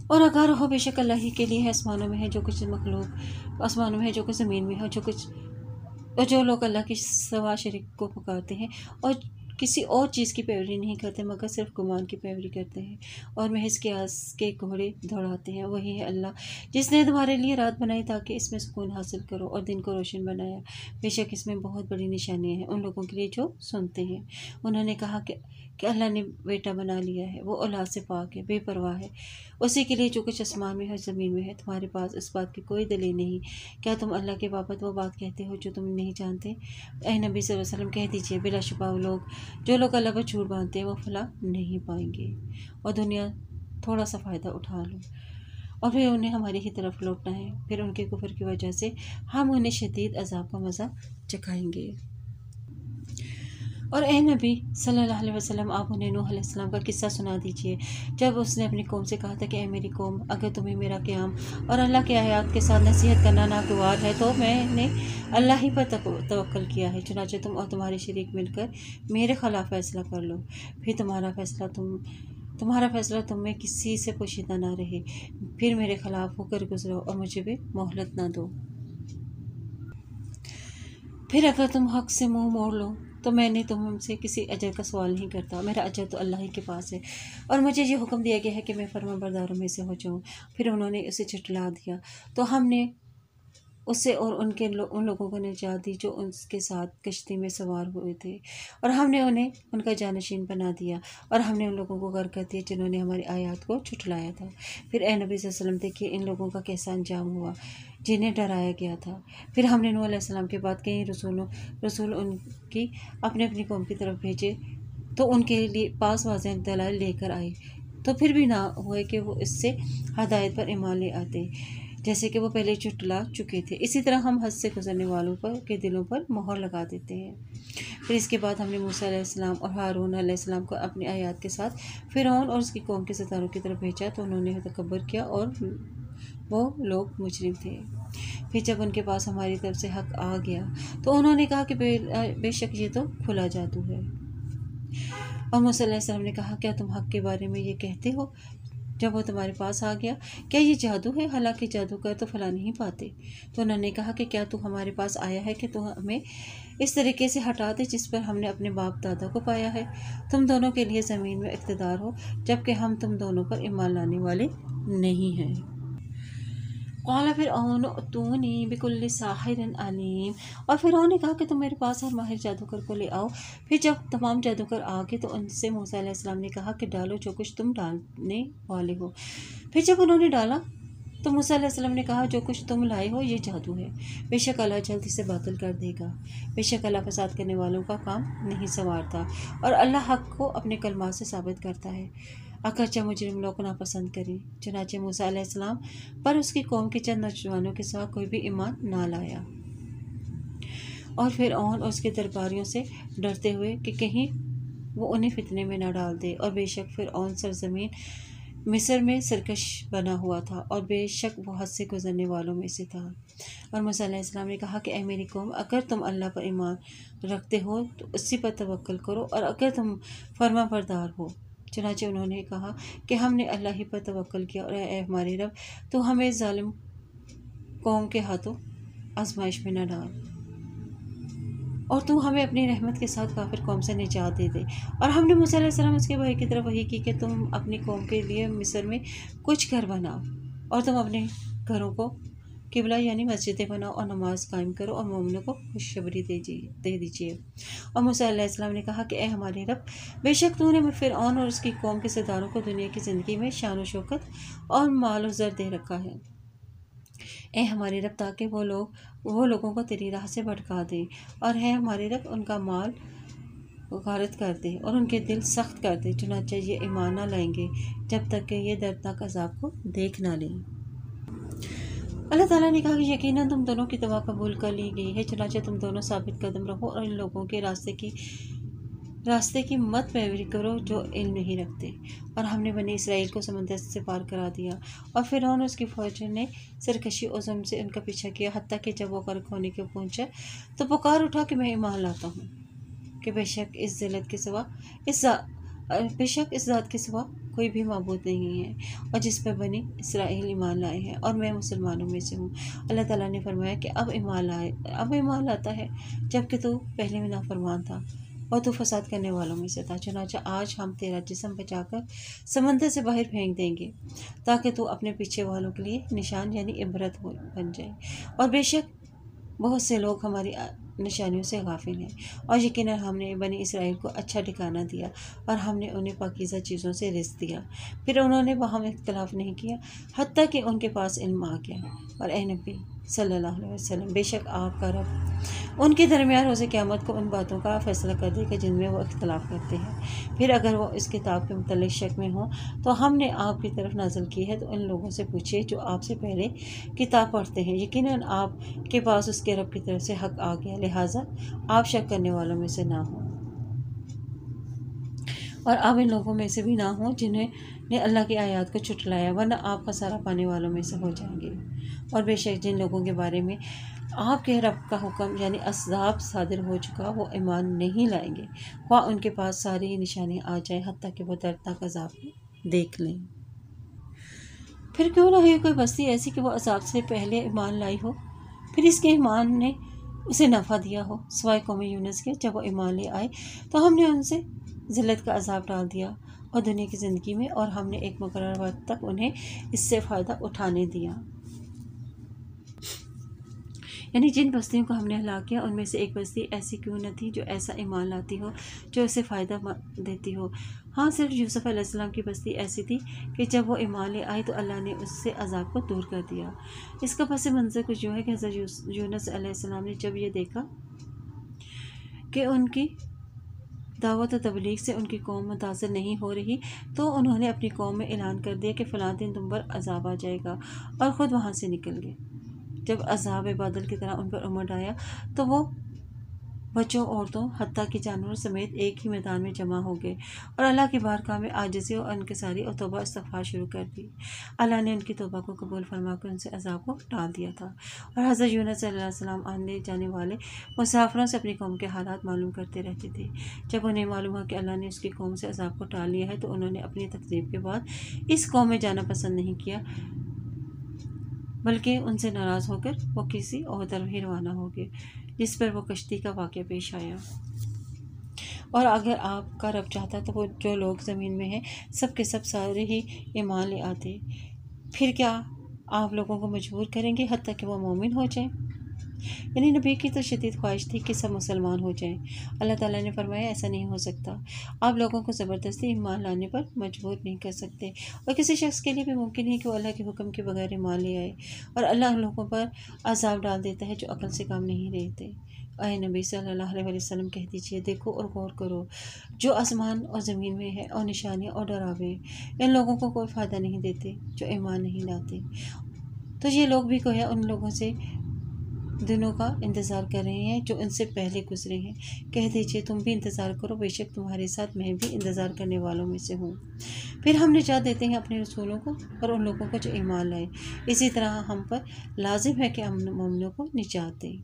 اور آگاہ رہو بے شک اللہ ہی کے لیے ہے آسمانوں میں ہے جو کچھ مخلوق، آسمانوں میں ہے جو کچھ زمین میں ہے، اور جو لوگ اللہ کے سوا شریک کو پکارتے ہیں اور کسی اور چیز کی پیروی نہیں کرتے مگر صرف گمان کی پیروی کرتے ہیں اور محض قیاس کے گھوڑے دوڑاتے ہیں، وہی ہے اللہ جس نے تمہارے لیے رات بنائی تاکہ اس میں سکون حاصل کرو اور دن کو روشن بنایا، بے شک اس میں بہت بڑی نشانیاں ہیں ان لوگوں کے لیے جو سنتے ہیں۔ انہوں نے کہا کہ اللہ نے بیٹا بنا لیا ہے، وہ اولاد سے پاک ہے، بے پرواہ ہے، اسی کے لیے جو کچھ آسمان میں ہے زمین میں ہے۔ تمہارے پاس اس بات کی کوئی دلیل نہیں، کیا تم اللہ کے بابت وہ بات کہتے ہو جو تم نہیں جانتے؟ اے نبی صلی اللہ علیہ وسلم کہہ دیجئے بلا شبہ جو لوگ اللہ پر جھوٹ باندھتے ہیں وہ فلاح نہیں پائیں گے، اور دنیا تھوڑا سا فائدہ اٹھا لو اور پھر انہیں ہماری ہی طرف لوٹنا ہے، پھر ان کے کفر کی وجہ سے ہم انہیں شدید عذاب کا مزہ چکھائیں گے۔ اور اے نبی صلی اللہ علیہ وسلم آپ انہیں نوح علیہ السلام کا قصہ سنا دیجئے جب اس نے اپنی قوم سے کہا تھا کہ اے میری قوم، اگر تمہیں میرا قیام اور اللہ کے آیات کے ساتھ نصیحت کرنا ناگوار ہے تو میں نے اللہ ہی پر توکل کیا ہے، چنانچہ تم اور تمہارے شریک مل کر میرے خلاف فیصلہ کر لو، پھر تمہارا فیصلہ تم میں کسی سے پوشیدہ نہ رہے، پھر میرے خلاف ہو کر گزرو اور مجھے بھی مہلت نہ دو۔ پھر اگر تم حق سے منہ موڑ لو تو میں نے تم سے کسی اجر کا سوال نہیں کرتا، میرا اجر تو اللہ ہی کے پاس ہے، اور مجھے یہ حکم دیا گیا ہے کہ میں فرمان برداروں میں سے ہو جاؤں۔ پھر انہوں نے اسے جھٹلا دیا تو ہم نے اسے اور ان لوگوں کو نجات دی جو اس کے ساتھ کشتی میں سوار ہوئے تھے، اور ہم نے انہیں ان کا جانشین بنا دیا، اور ہم نے ان لوگوں کو غرق کر دیا جنہوں نے ہماری آیات کو جھٹلایا تھا۔ پھر اے نبی صلی اللہ علیہ وسلم دیکھیے ان لوگوں کا کیسا انجام ہوا جنہیں ڈرایا گیا تھا۔ پھر ہم نے نوح علیہ السلام کے بعد کئی رسول ان کی اپنی قوم کی طرف بھیجے تو ان کے لیے پاس واضح دلائل لے کر آئے، تو پھر بھی نہ ہوئے کہ وہ اس سے ہدایت پر ایمان لے آتے جیسے کہ وہ پہلے جھٹلا چکے تھے۔ اسی طرح ہم حد سے گزرنے والوں کے دلوں پر مہر لگا دیتے ہیں۔ پھر اس کے بعد ہم نے موسیٰ علیہ السلام اور ہارون علیہ السلام کو اپنی آیات کے ساتھ فرعون اور اس کی قوم کے ستاروں کی طرف بھیجا تو انہوں نے تکبر کیا اور وہ لوگ مجرم تھے۔ پھر جب ان کے پاس ہماری طرف سے حق آ گیا تو انہوں نے کہا کہ بے شک یہ تو کھلا جادو ہے، اور موسیٰ علیہ السلام نے کہا کیا تم حق کے بارے میں یہ کہتے ہو جب وہ تمہارے پاس آ گیا؟ کیا یہ جادو ہے؟ حالانکہ جادوگر تو فلا نہیں پاتے۔ تو انہوں نے کہا کہ کیا تو ہمارے پاس آیا ہے کہ تو ہمیں اس طریقے سے ہٹا دے جس پر ہم نے اپنے باپ دادا کو پایا ہے؟ تم دونوں کے لیے زمین میں اقتدار ہو جبکہ ہم تم دونوں پر ایمان لانے والے نہیں ہیں۔ قال فرعون ائتونی بکل ساحر علیم، اور فرعون نے کہا کہ تم میرے پاس ہر ماہر جادوگر کو لے آؤ۔ پھر جب تمام جادوگر آ گئے تو ان سے موسیٰ علیہ السلام نے کہا کہ ڈالو جو کچھ تم ڈالنے والے ہو۔ پھر جب انہوں نے ڈالا تو موسیٰ علیہ السلام نے کہا جو کچھ تم لائے ہو یہ جادو ہے، بے شک اللہ جلد اسے باطل کر دے گا، بے شک اللہ فساد کرنے والوں کا کام نہیں سنوارتا، اور اللہ حق کو اپنے کلمات سے ثابت کرتا ہے اگرچہ مجرم لوگ ناپسند کریں۔ چنانچہ موسیٰ علیہ السلام پر اس کی قوم کے چند نوجوانوں کے سوا کوئی بھی ایمان نہ لایا، اور فرعون اور اس کے درباریوں سے ڈرتے ہوئے کہ کہیں وہ انہیں فتنے میں نہ ڈال دے، اور بے شک فرعون سرزمین مصر میں سرکش بنا ہوا تھا اور بے شک وہ حد سے گزرنے والوں میں سے تھا۔ اور موسیٰ علیہ السلام نے کہا کہ اے میری قوم، اگر تم اللہ پر ایمان رکھتے ہو تو اسی پر توکل کرو، اور اگر تم فرما بردار ہو۔ چنانچہ انہوں نے کہا کہ ہم نے اللہ ہی پر توکل کیا، اور اے ہمارے رب تو ہمیں ظالم قوم کے ہاتھوں آزمائش میں نہ ڈال، اور تو ہمیں اپنی رحمت کے ساتھ کافر قوم سے نجات دے دے۔ اور ہم نے موسیٰ علیہ السلام اس کے بھائی کی طرف وحی کی کہ تم اپنی قوم کے لیے مصر میں کچھ گھر بناؤ، اور تم اپنے گھروں کو قبلہ یعنی مسجدیں بناؤ اور نماز قائم کرو اور مومنوں کو خوشخبری دے دیجیے۔ اور موسیٰ علیہ السلام نے کہا کہ اے ہمارے رب، بے شک تو نے فرعون اور اس کی قوم کے سرداروں کو دنیا کی زندگی میں شان و شوکت اور مال و زر دے رکھا ہے، اے ہمارے رب تاکہ وہ لوگوں کو تیری راہ سے بھٹکا دے، اور اے ہمارے رب ان کا مال غارت کر دے اور ان کے دل سخت کر دے، چنانچہ یہ ایمان نہ لائیں گے جب تک کہ یہ دردناک عذاب کو دیکھ نہ لیں۔ اللہ تعالیٰ نے کہا کہ یقیناً تم دونوں کی دعا قبول کر لی گئی ہے، چنانچہ تم دونوں ثابت قدم رہو اور ان لوگوں کے راستے کی مت پیروی کرو جو علم نہیں رکھتے۔ اور ہم نے بنی اسرائیل کو سمندر سے پار کرا دیا، اور فرعون اور اس کی فوج نے سرکشی اور ظلم سے ان کا پیچھا کیا، حتیٰ کہ جب وہ غرق ہونے کے پہنچا تو پکار اٹھا کہ میں ایمان لاتا ہوں کہ بے شک اس ذات کے سوا کوئی بھی معبود نہیں ہے اور جس پر بنی اسرائیل ایمان لائے ہیں اور میں مسلمانوں میں سے ہوں۔ اللہ تعالیٰ نے فرمایا کہ اب ایمان لاتا ہے، جبکہ تو پہلے میں نافرمان تھا اور تو فساد کرنے والوں میں سے تھا۔ چنانچہ آج ہم تیرا جسم بچا کر سمندر سے باہر پھینک دیں گے تاکہ تو اپنے پیچھے والوں کے لیے نشان یعنی عبرت بن جائے، اور بے شک بہت سے لوگ ہماری نشانیوں سے غافل ہیں، اور یقیناً ہم نے بنی اسرائیل کو اچھا ٹھکانہ دیا اور ہم نے انہیں پاکیزہ چیزوں سے رزق دیا، پھر انہوں نے باہم اختلاف نہیں کیا حتیٰ کہ ان کے پاس علم آ گیا۔ اور اے نبی صلی اللہ علیہ وسلم، بے شک آپ کا رب ان کے درمیان روز قیامت کو ان باتوں کا فیصلہ کر دے گا جن میں وہ اختلاف کرتے ہیں۔ پھر اگر وہ اس کتاب کے متعلق شک میں ہوں تو ہم نے آپ کی طرف نازل کی ہے، تو ان لوگوں سے پوچھیے جو آپ سے پہلے کتاب پڑھتے ہیں، یقیناً آپ کے پاس اس کے رب کی طرف سے حق آ گیا، لہٰذا آپ شک کرنے والوں میں سے نہ ہوں، اور آپ ان لوگوں میں سے بھی نہ ہوں جنہیں نے اللہ کی آیات کو جھٹلایا، ورنہ آپ خسارہ پانے والوں میں سے ہو جائیں گے۔ اور بے شک جن لوگوں کے بارے میں آپ کے رب کا حکم یعنی عذاب صادر ہو چکا، وہ ایمان نہیں لائیں گے، خواہ ان کے پاس ساری نشانیاں آ جائیں، حتیٰ کہ وہ دردناک عذاب کو دیکھ لیں۔ پھر کیوں نہ ہوئی کوئی بستی ایسی کہ وہ عذاب سے پہلے ایمان لائی ہو، پھر اس کے ایمان نے اسے نفع دیا ہو، سوائے قوم یونس کے۔ جب وہ ایمان لے آئے تو ہم نے ان سے ذلت کا عذاب ڈال دیا اور دنیا کی زندگی میں، اور ہم نے ایک مقررہ وقت تک انہیں اس سے فائدہ اٹھانے دیا۔ یعنی جن بستیوں کو ہم نے ہلاک کیا ان میں سے ایک بستی ایسی کیوں نہ تھی جو ایسا ایمان لاتی ہو جو اسے فائدہ دیتی ہو۔ ہاں، صرف یوسف علیہ السلام کی بستی ایسی تھی کہ جب وہ ایمان لے آئی تو اللہ نے اس سے عذاب کو دور کر دیا۔ اس کا پس منظر کچھ یوں ہے کہ حضرت یونس علیہ السلام نے جب یہ دیکھا کہ ان کی دعوت و تبلیغ سے ان کی قوم متاثر نہیں ہو رہی، تو انہوں نے اپنی قوم میں اعلان کر دیا کہ فلاں دن تم پر عذاب آ جائے گا، اور خود وہاں سے نکل گئے۔ جب عذاب بادل کی طرح ان پر امڈ آیا تو وہ بچوں، عورتوں، حتیٰ کہ جانوروں سمیت ایک ہی میدان میں جمع ہو گئے اور اللہ کی بارگاہ میں عاجزی اور انکساری اور توبہ استغفار شروع کر دی۔ اللہ نے ان کی توبہ کو قبول فرما کر ان سے عذاب کو ٹال دیا تھا، اور حضرت یونس علیہ السلام آنے جانے والے مسافروں سے اپنی قوم کے حالات معلوم کرتے رہتے تھے۔ جب انہیں معلوم ہوا کہ اللہ نے اس کی قوم سے عذاب کو ٹال لیا ہے تو انہوں نے اپنی تکذیب کے بعد اس قوم میں جانا پسند نہیں کیا، بلکہ ان سے ناراض ہو کر وہ کسی اور طرف ہی روانہ ہو گئے، جس پر وہ کشتی کا واقعہ پیش آیا۔ اور اگر آپ کا رب چاہتا تو وہ جو لوگ زمین میں ہیں سب کے سب سارے ہی ایمان لے آتے، پھر کیا آپ لوگوں کو مجبور کریں گے حتیٰ کہ وہ مومن ہو جائیں؟ یعنی نبی کی تو شدید خواہش تھی کہ سب مسلمان ہو جائیں۔ اللہ تعالیٰ نے فرمایا ایسا نہیں ہو سکتا، آپ لوگوں کو زبردستی ایمان لانے پر مجبور نہیں کر سکتے، اور کسی شخص کے لیے بھی ممکن ہے کہ وہ اللہ کے حکم کے بغیر ایمان لے آئے، اور اللہ لوگوں پر عذاب ڈال دیتا ہے جو عقل سے کام نہیں لیتے۔ اے نبی صلی اللہ علیہ وسلم، کہہ دیجئے دیکھو اور غور کرو، جو آسمان اور زمین میں ہے اور نشانیاں اور ڈراوے ان لوگوں کو کوئی فائدہ نہیں دیتے جو ایمان نہیں لاتے۔ تو یہ لوگ بھی گویا ان لوگوں سے دنوں کا انتظار کر رہے ہیں جو ان سے پہلے گزرے ہیں۔ کہہ دیجئے تم بھی انتظار کرو، بے شک تمہارے ساتھ میں بھی انتظار کرنے والوں میں سے ہوں۔ پھر ہم نجات دیتے ہیں اپنے رسولوں کو اور ان لوگوں کو جو ایمان لائے، اسی طرح ہم پر لازم ہے کہ ہم مومنوں کو نجات دیں۔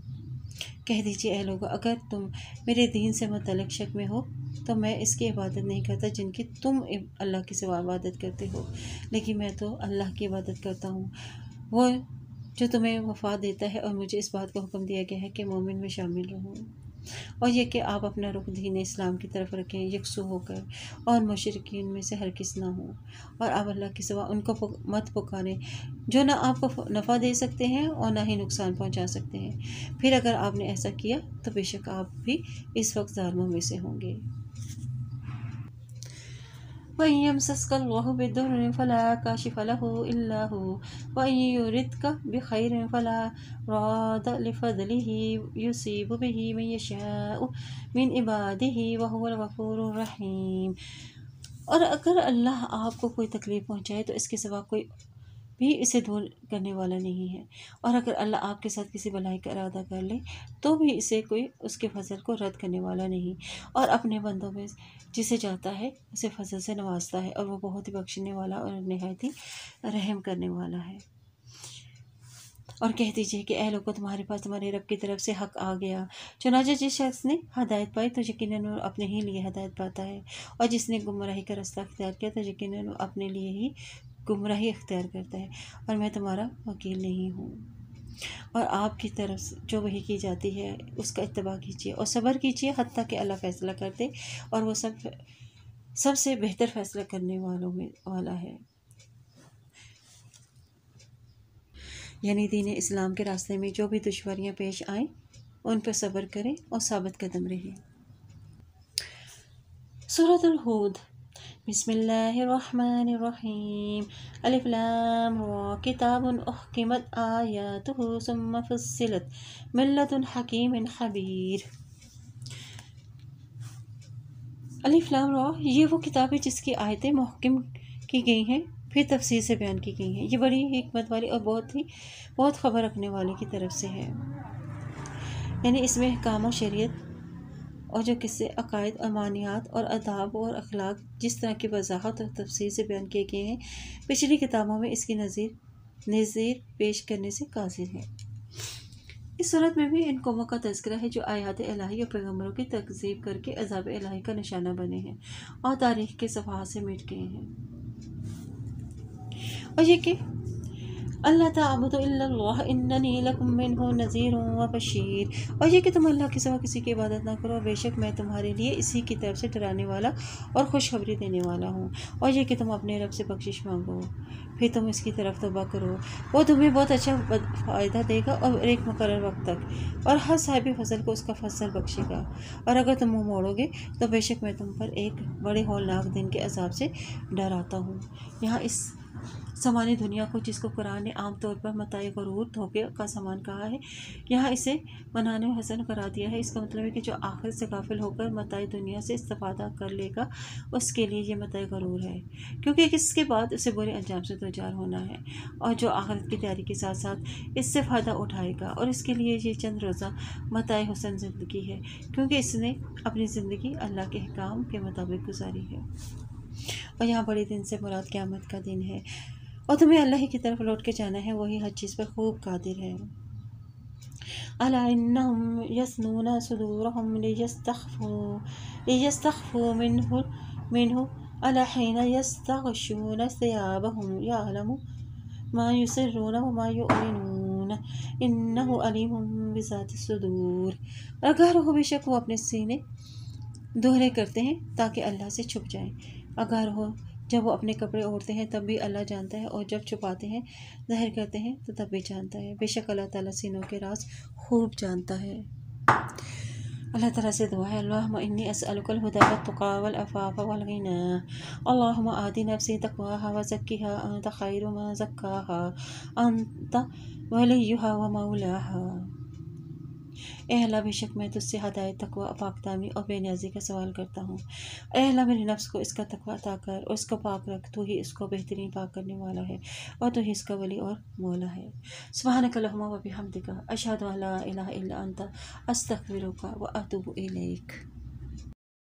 کہہ دیجئے اے لوگو، اگر تم میرے دین سے متعلق شک میں ہو تو میں اس کی عبادت نہیں کرتا جن کی تم اللہ کے سوا عبادت کرتے ہو، لیکن میں تو اللہ کی عبادت کرتا ہوں، وہ جو تمہیں وفا دیتا ہے، اور مجھے اس بات کا حکم دیا گیا ہے کہ مومن میں شامل رہوں، اور یہ کہ آپ اپنا رخ دین اسلام کی طرف رکھیں یکسو ہو کر، اور مشرکین میں سے ہرگز نہ ہوں، اور آپ اللہ کے سوا ان کو مت پکاریں جو نہ آپ کو نفع دے سکتے ہیں اور نہ ہی نقصان پہنچا سکتے ہیں، پھر اگر آپ نے ایسا کیا تو بے شک آپ بھی اس وقت ظالموں میں سے ہوں گے۔ وَإِن يَمْسَسْكَ اللَّهُ بِضُرٍّ فَلَا كَاشِفَ لَهُ إِلَّا هُوَ وَإِن يُرِدْكَ بِخَيْرٍ فَلَا رَادَّ لِفَضْلِهِ يُصِيبُ بِهِ مَن يَشَاءُ مِنْ عِبَادِهِ وَهُوَ الْغَفُورُ الرَّحِيمُ۔ اور اگر اللہ آپ کو کوئی تکلیف پہنچائے تو اس کے سوا کوئی بھی اسے دور کرنے والا نہیں ہے، اور اگر اللہ آپ کے ساتھ کسی بھلائی کا ارادہ کر لے تو بھی اسے کوئی اس کے فضل کو رد کرنے والا نہیں، اور اپنے بندوں میں جسے چاہتا ہے اسے فضل سے نوازتا ہے، اور وہ بہت ہی بخشنے والا اور نہایت ہی رحم کرنے والا ہے۔ اور کہہ دیجیے کہ اے لوگوں تمہارے پاس تمہارے رب کی طرف سے حق آ گیا۔ چنانچہ جس شخص نے ہدایت پائی تو یقیناً وہ اپنے ہی لیے ہدایت پاتا ہے، اور جس نے گمراہی کا راستہ اختیار کیا تو یقیناً وہ اپنے لیے ہی گمراہی اختیار کرتا ہے، اور میں تمہارا وکیل نہیں ہوں۔ اور آپ کی طرف سے جو وحی کی جاتی ہے اس کا اتباع کیجیے اور صبر کیجیے حتیٰ کہ اللہ فیصلہ کر دے، اور وہ سب سے بہتر فیصلہ کرنے والوں میں والا ہے۔ یعنی دین اسلام کے راستے میں جو بھی دشواریاں پیش آئیں ان پر صبر کریں اور ثابت قدم رہیں۔ سورۃ الہود۔ بسم اللہ الرحمن الرحیم۔ الف لام را کتاب احکمت آیاتہ ثم فصلت من لدن حکیم خبیر۔ الف لام را، یہ وہ کتاب ہے جس کی آیتیں محکم کی گئی ہیں، پھر تفصیل سے بیان کی گئی ہیں۔ یہ بڑی حکمت والی اور بہت خبر رکھنے والے کی طرف سے ہے۔ یعنی اس میں احکام و شریعت اور جو قصے، عقائد، ایمانیات اور آداب اور اخلاق جس طرح کی وضاحت اور تفصیل سے بیان کیے گئے ہیں، پچھلی کتابوں میں اس کی نظیر پیش کرنے سے قاصر ہے۔ اس صورت میں بھی ان قوموں کا تذکرہ ہے جو آیات الہی اور پیغمبروں کی تکذیب کر کے عذاب الہی کا نشانہ بنے ہیں اور تاریخ کے صفحات سے مٹ گئے ہیں۔ اور یہ کہ اللہ تعبدوا الا اللہ اننی لکم منہ نذیر و بشیر، اور یہ کہ تم اللہ کے سوا کسی کی عبادت نہ کرو، بے شک میں تمہارے لیے اسی کی طرف سے ڈرانے والا اور خوشخبری دینے والا ہوں۔ اور یہ کہ تم اپنے رب سے بخشش مانگو، پھر تم اس کی طرف توبہ کرو، وہ تمہیں بہت اچھا فائدہ دے گا اور ایک مقرر وقت تک، اور ہر صاحب فضل کو اس کا فضل بخشے گا۔ اور اگر تم منہ موڑو گے تو بے شک میں تم پر ایک بڑے ہولناک دن کے عذاب سے ڈراتا ہوں۔ یہاں اس سامانی دنیا کو، جس کو قرآن نے عام طور پر متاع غرور، دھوکے کا سامان کہا ہے، یہاں اسے منان و حسن قرار دیا ہے۔ اس کا مطلب ہے کہ جو آخرت سے غافل ہو کر متاع دنیا سے استفادہ کر لے گا اس کے لیے یہ متاع غرور ہے، کیونکہ اس کے بعد اسے برے انجام سے دوچار ہونا ہے۔ اور جو آخرت کی تیاری کے ساتھ ساتھ اس سے فائدہ اٹھائے گا، اور اس کے لیے یہ چند روزہ متاع حسن زندگی ہے، کیونکہ اس نے اپنی زندگی اللہ کے احکام کے مطابق گزاری ہے۔ اور یہاں بڑے دن سے مراد قیامت کا دن ہے، اور تمہیں اللہ ہی کی طرف لوٹ کے جانا ہے، وہی ہر چیز پر خوب قادر ہے۔ الا انہم یثنون صدورہم لیستخفوا منہ الا حین یستغشون ثیابہم یعلم ما یسرون وما یعلنون انہ علیم بذات الصدور۔ آگاہ رہو، بے شک وہ اپنے سینے دوہرے کرتے ہیں تاکہ اللہ سے چھپ جائیں۔ آگاہ رہو، جب وہ اپنے کپڑے اوڑھتے ہیں تب بھی اللہ جانتا ہے، اور جب چھپاتے ہیں، ظاہر کرتے ہیں تو تب بھی جانتا ہے۔ بے شک اللہ تعالیٰ سینوں کے راز خوب جانتا ہے۔ اللہ تعالیٰ سے دعا ہے، اللہم انی اسألک الہدی والتقی والعفاف والغنی، اللہم آت نفسی تقواہا وزکھا انت خیر من زکاہا انت ولیہا ومولاہا۔ اے اللہ، بے شک میں تجھ سے ہدایت، تقوی، پاک دامنی اور بے نیازی کا سوال کرتا ہوں۔ اے اللہ، میرے نفس کو اس کا تقوی عطا کر اور اس کو پاک رکھ، تو ہی اس کو بہترین پاک کرنے والا ہے اور تو ہی اس کا ولی اور مولا ہے۔ سبحانک اللہم و بحمدک، اشہد ان لا الہ الا انت، استغفرک و اتوب الیک۔